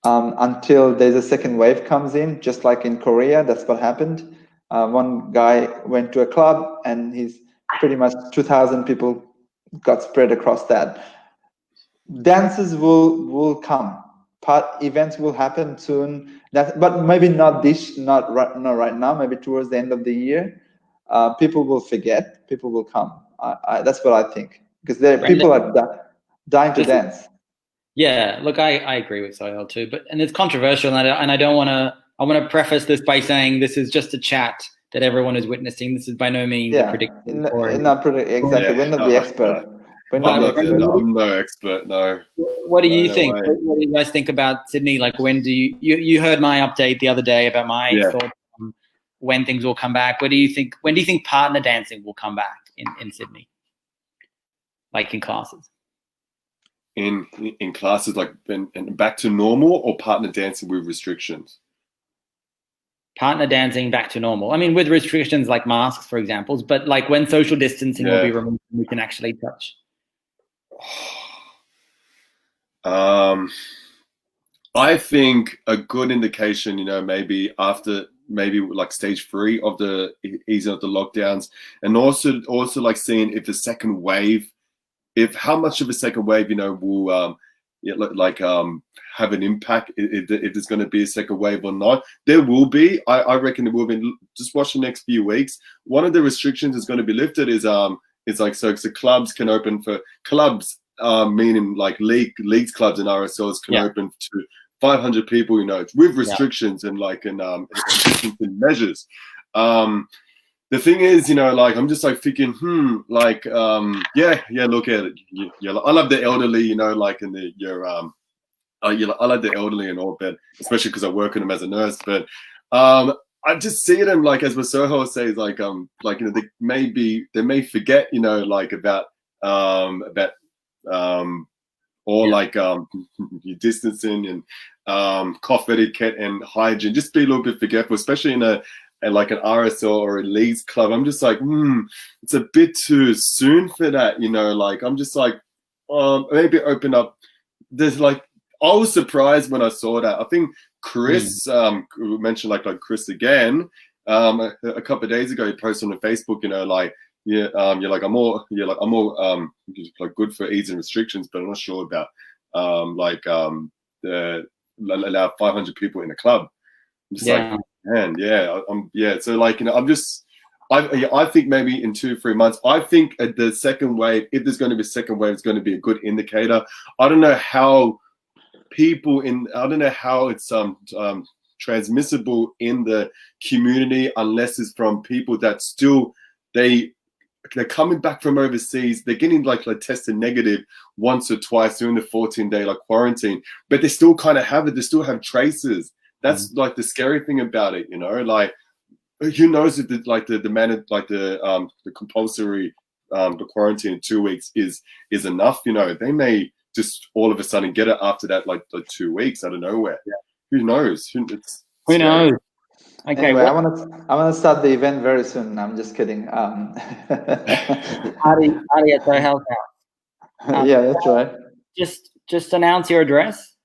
until there's a second wave comes in, just like in Korea. That's what happened. One guy went to a club and he's pretty much 2,000 people got spread across that. dances will come. Events will happen soon. But maybe not right now. Maybe towards the end of the year, people will forget. People will come. That's what I think, because people are dying to dance. Yeah, look, I agree with Sohel too, and it's controversial, and I don't want to. I want to preface this by saying this is just a chat that everyone is witnessing. This is by no means a prediction. Exactly. We're not the expert. I'm no expert. No. What do you think? What do you guys think about Sydney? Like, when do you heard my update the other day about my thoughts on when things will come back? When do you think partner dancing will come back in Sydney? Like in classes. In classes, like and back to normal, or partner dancing with restrictions? Partner dancing back to normal. I mean, with restrictions like masks, for example, but like when social distancing will be removed, we can actually touch. I think a good indication, maybe after like stage 3 of the easing of the lockdowns, and also like seeing if the second wave, how much of a second wave, will have an impact, if there's going to be a second wave or not. There will be. I reckon there will be. Just watch the next few weeks. One of the restrictions that's going to be lifted is like so clubs can open for clubs, meaning like leagues clubs and RSLs can open to 500 people, with restrictions and distancing measures. The thing is, like, I'm just like thinking, look at it. I love the elderly, like in I like the elderly and all, but especially because I work with them as a nurse. But I just see them, like, as Sohel says, they may forget, like about your distancing and cough etiquette and hygiene. Just be a little bit forgetful, especially in like an RSL or a leagues club. I'm just like, it's a bit too soon for that, like, I'm just like, maybe open up. There's like, I was surprised when I saw that. I think Chris mentioned like Chris again, a couple of days ago, he posted on Facebook, I'm more like good for easing restrictions, but I'm not sure about allow 500 people in a club. I'm just like, man, so like, I think maybe in 2-3 months, I think the second wave, if there's going to be a second wave, it's going to be a good indicator. I don't know how it's transmissible in the community, unless it's from people that still they're coming back from overseas. They're getting like tested negative once or twice during the 14-day quarantine, but they still kind of have it. They still have traces. That's like the scary thing about it, like, who knows if the compulsory the quarantine in 2 weeks is enough. They may just all of a sudden get it after that, like 2 weeks out of nowhere. Who knows? Who knows? Okay, anyway, I want to start the event very soon. I'm just kidding. Adi at Sohel's house. Yeah, that's right. Just announce your address.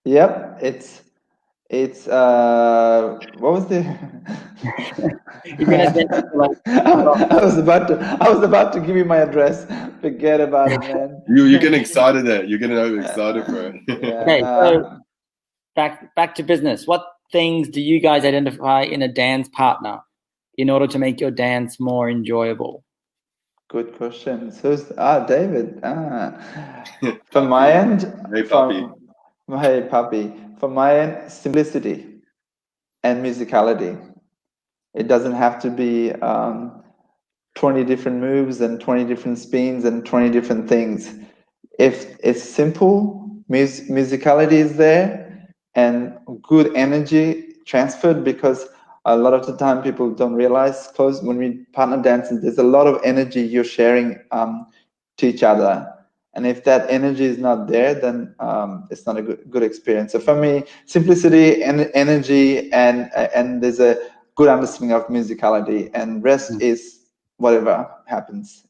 Yep, it's what was the? I was about to give you my address. Forget about it, man. You're getting excited there. You're getting excited for it. Okay, so back to business. What things do you guys identify in a dance partner in order to make your dance more enjoyable? Good question. So, David. From my end, hey puppy. Hey puppy. From my end, simplicity and musicality. It doesn't have to be 20 different moves and 20 different spins and 20 different things. If it's simple, musicality is there and good energy transferred, because a lot of the time people don't realize when we partner dances, there's a lot of energy you're sharing to each other. And if that energy is not there, then it's not a good experience. So for me, simplicity and energy, and there's a good understanding of musicality, and rest is whatever happens.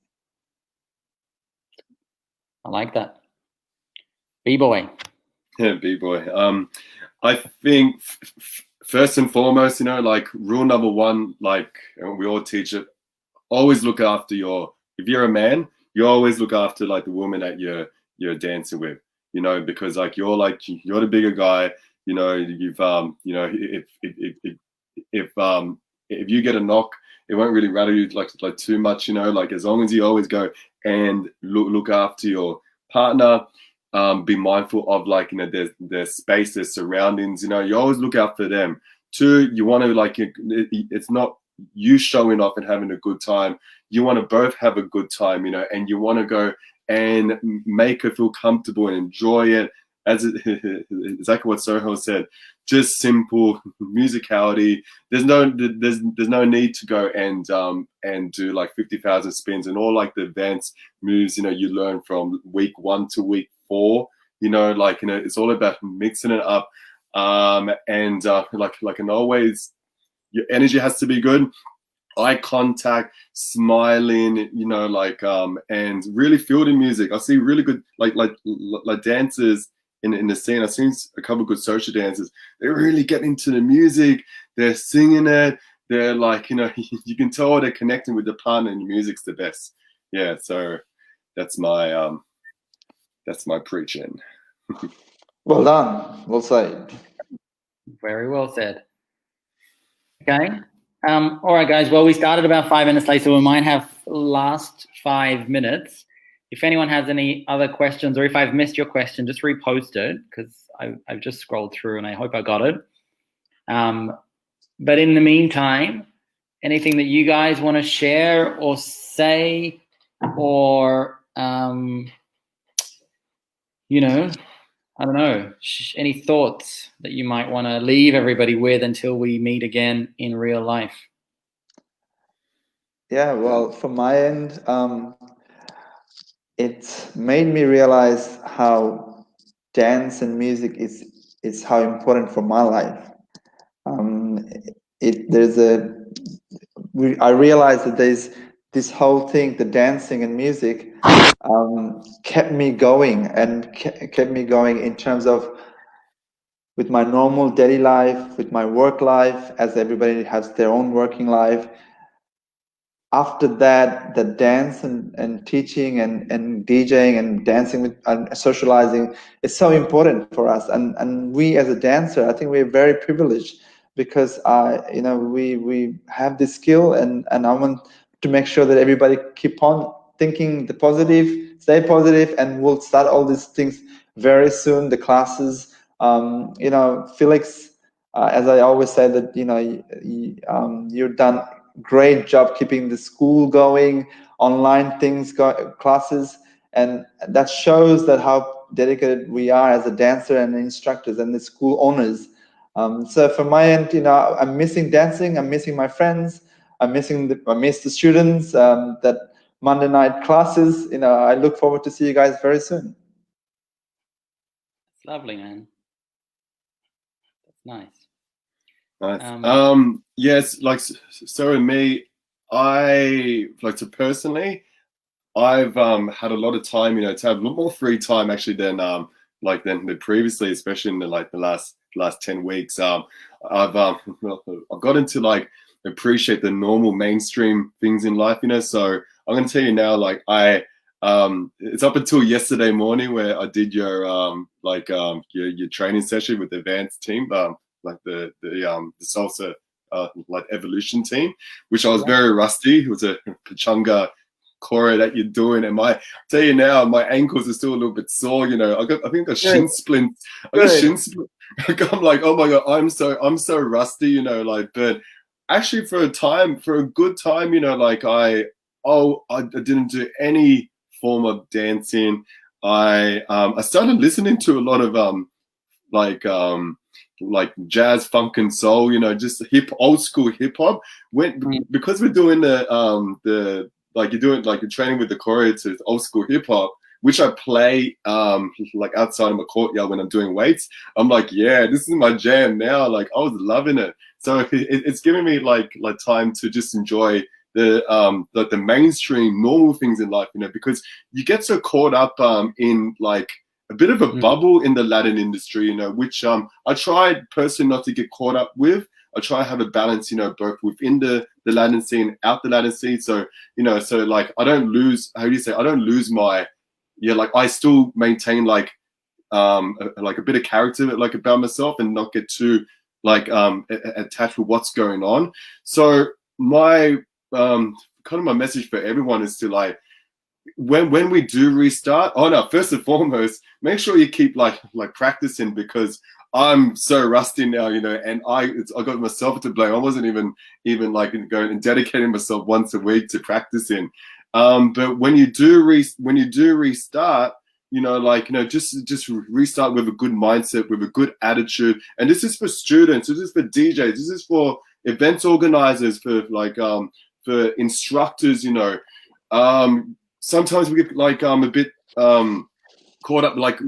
I like that. B-boy. Yeah, B-boy. I think first and foremost, like rule number one, like we all teach it, always look after if you're a man, you always look after like the woman that you're you're dancing with, you know, because like you're the bigger guy, you know, you've you know, if you get a knock, it won't really rattle you like too much, you know, like as long as you always go and look after your partner, be mindful of like, you know, their space, their surroundings, you know, you always look out for them. Two, you want to like, it's not you showing off and having a good time. You want to both have a good time, you know, and you want to go and make her feel comfortable and enjoy it. As exactly what Sohel said, just simple musicality. There's no need to go and do like 50,000 spins and all like the advanced moves, you know, you learn from week 1 to week 4, you know, like, you know, it's all about mixing it up. And always, your energy has to be good. Eye contact, smiling, you know, like and really feel the music. I see really good like dancers in the scene. I've seen a couple of good social dancers. They really get into the music. They're singing it. They're like, you know, you can tell they're connecting with the partner, and the music's the best. Yeah, so that's my preaching. Well done. Well said. Very well said. Okay. All right, guys. Well, we started about 5 minutes late, so we might have last 5 minutes. If anyone has any other questions, or if I've missed your question, just repost it, because I've just scrolled through and I hope I got it. But in the meantime, anything that you guys want to share or say, or you know, I don't know, any thoughts that you might want to leave everybody with until we meet again in real life? Yeah, well, from my end, it made me realize how dance and music is how important for my life. I realized that there's this whole thing, the dancing and music, kept me going and kept me going in terms of with my normal daily life, with my work life, as everybody has their own working life. After that, the dance and teaching and DJing and dancing with and socializing is so important for us. And we as a dancer, I think we're very privileged because you know, we have this skill, and I want to make sure that everybody keep on thinking the positive, stay positive, and we'll start all these things very soon. The classes, you know, Felix, as I always say, that you know, you've done great job keeping the school going, online things, classes, and that shows that how dedicated we are as a dancer and instructors and the school owners. So from my end, you know, I'm missing dancing, I'm missing my friends, I miss the students, that Monday night classes. You know, I look forward to see you guys very soon. It's lovely, man. That's nice. Nice. Yes, like so in me, I like to personally, I've had a lot of time, you know, to have a lot more free time actually than previously, especially in the last 10 weeks. I've gotten to like appreciate the normal mainstream things in life, you know. So I'm gonna tell you now, like it's up until yesterday morning where I did your training session with the advanced team, like the salsa like evolution team, which I was very rusty. It was a pachanga choreo that you're doing, and I tell you now, my ankles are still a little bit sore. You know, I think a shin splint. I'm like, oh my god, I'm so rusty. You know, like, but actually for a good time, you know, like I didn't do any form of dancing. I started listening to a lot of like jazz, funk, and soul. You know, just old school hip hop. Because we're doing the like you're doing like you're training with the choreo to old school hip hop, which I play like outside of my courtyard when I'm doing weights. I'm like, yeah, this is my jam now. Like I was loving it. So it's giving me like time to just enjoy the mainstream normal things in life, you know, because you get so caught up in like a bit of a bubble in the Latin industry, you know, which I try personally not to get caught up with. I try to have a balance, you know, both within the Latin scene, out the Latin scene. So, you know, so like I don't lose, I don't lose my yeah, like I still maintain like a bit of character like about myself and not get too like attached with what's going on. So my kind of my message for everyone is to like, when we do restart, first and foremost, make sure you keep like practicing, because I'm so rusty now, you know, and I got myself to blame. I wasn't even like going and dedicating myself once a week to practicing. But when you do restart, you know, like, you know, just restart with a good mindset, with a good attitude. And this is for students, this is for DJs, this is for events organizers, for like for instructors, you know. Sometimes we get like a bit caught up, like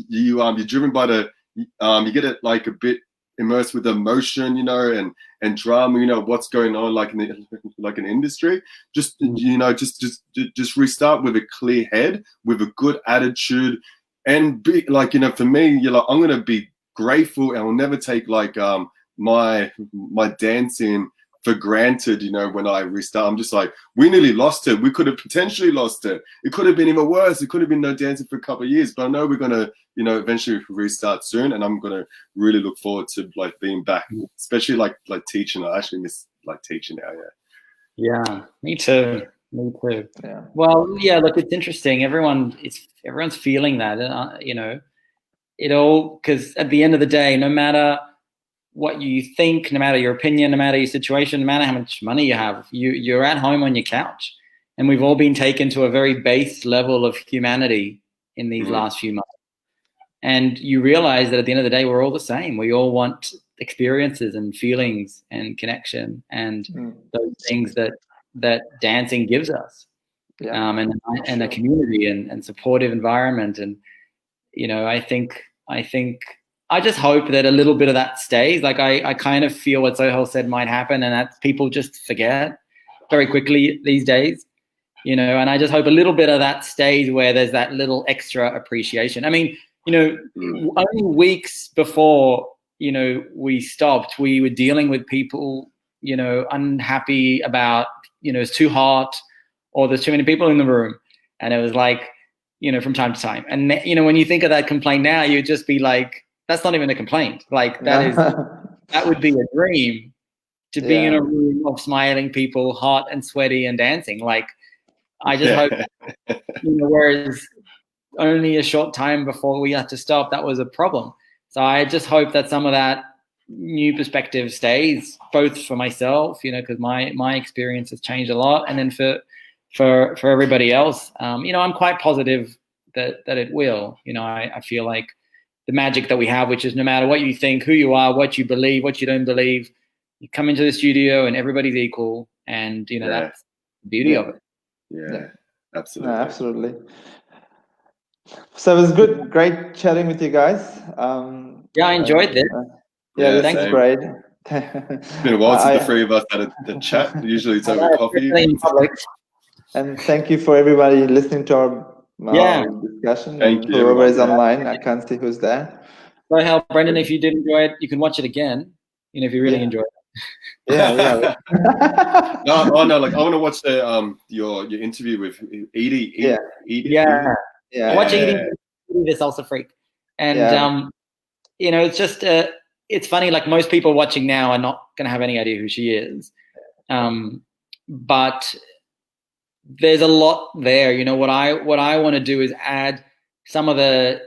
you're driven by the you get it like a bit immersed with emotion, you know, and drama, you know, what's going on like in an industry. Just, you know, just restart with a clear head, with a good attitude, and be like, you know, for me, you're like, I'm gonna be grateful, and I'll never take like my dancing for granted, you know. When I restart, I'm just like, we nearly lost it. We could have potentially lost it. It could have been even worse. It could have been no dancing for a couple of years. But I know we're gonna, you know, eventually restart soon, and I'm gonna really look forward to like being back, especially like teaching. I actually miss like teaching now. Yeah, me too. Me too. Yeah. Well, yeah. Look, it's interesting. Everyone's feeling that, you know, it all, because at the end of the day, no matter what you think, no matter your opinion, no matter your situation, no matter how much money you have, you're at home on your couch, and we've all been taken to a very base level of humanity in these last few months. And you realize that at the end of the day, we're all the same. We all want experiences and feelings and connection and those things that dancing gives us, and a community and supportive environment. And, you know, I think I just hope that a little bit of that stays. Like I kind of feel what Sohel said might happen, and that people just forget very quickly these days, you know, and I just hope a little bit of that stays, where there's that little extra appreciation. I mean, you know, only weeks before, you know, we stopped, we were dealing with people, you know, unhappy about, you know, it's too hot or there's too many people in the room. And it was like, you know, from time to time. And, you know, when you think of that complaint now, you'd just be like, that's not even a complaint. Like that would be a dream, to be in a room of smiling people, hot and sweaty and dancing. Like, I just hope, you know, whereas only a short time before we had to stop, that was a problem. So I just hope that some of that new perspective stays, both for myself, you know, because my experience has changed a lot, and then for everybody else. You know, I'm quite positive that it will. You know, I feel like the magic that we have, which is no matter what you think, who you are, what you believe, what you don't believe, you come into the studio and everybody's equal, and, you know, that's the beauty of it. Yeah, absolutely. No, absolutely. So it was great chatting with you guys. I enjoyed this. This is great. It's been a while since the three of us had a chat. Usually it's over coffee. And thank you for everybody listening to our discussion. Thank you, whoever is online, I can't see who's there. So, Brendan, if you did enjoy it, you can watch it again, you know, if you really enjoy it. Yeah. No, like I want to watch the your interview with Edie. Watch Edie the Salsa Freak, and you know, it's just it's funny. Like, most people watching now are not going to have any idea who she is, but there's a lot there. You know, what I want to do is add some of the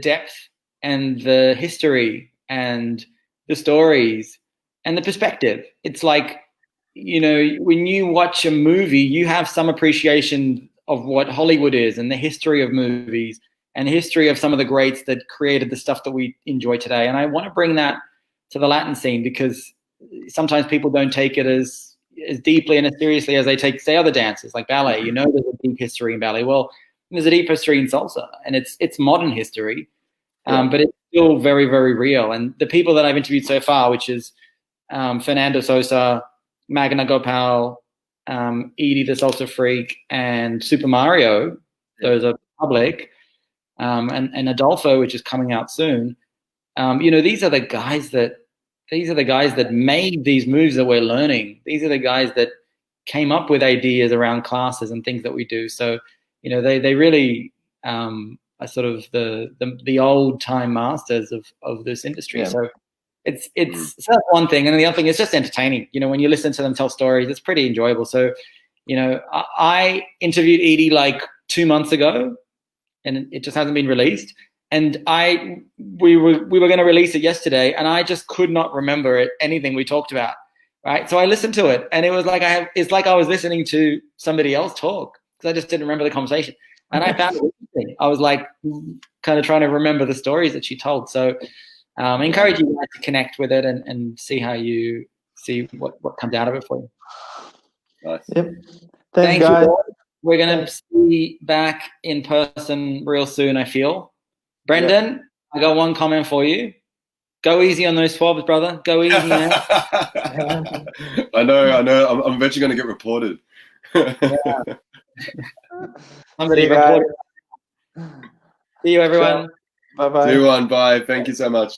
depth and the history and the stories and the perspective. It's like, you know, when you watch a movie, you have some appreciation of what Hollywood is and the history of movies and the history of some of the greats that created the stuff that we enjoy today. And I want to bring that to the Latin scene, because sometimes people don't take it as deeply and as seriously as they take, say, other dances like ballet. You know, there's a deep history in ballet. Well, there's a deep history in salsa, and it's modern history, but it's still very, very real. And the people that I've interviewed so far, which is Fernando Sosa, Magna Gopal, Edie the Salsa Freak, and Super Mario, those are public, and Adolfo, which is coming out soon. You know, these are the guys that made these moves that we're learning. These are the guys that came up with ideas around classes and things that we do. So, you know, they really are sort of the old time masters of this industry. Yeah. So it's so that's one thing, and the other thing is just entertaining. You know, when you listen to them tell stories, it's pretty enjoyable. So, you know, I interviewed Edie like 2 months ago, and it just hasn't been released. And we were going to release it yesterday, and I just could not remember anything we talked about. Right, so I listened to it, and it was like it's like I was listening to somebody else talk, because I just didn't remember the conversation, and I found it interesting. I was like kind of trying to remember the stories that she told. So I encourage you guys to connect with it and see how you see what comes out of it for you. Nice. Yep. Thank guys. you. We're going to be back in person real soon, I feel. Brendan, I got one comment for you. Go easy on those swabs, brother. Go easy, man. I know. I'm eventually going to get reported. Somebody reported. See you, everyone. Bye-bye. See you on. Bye. Thank you so much.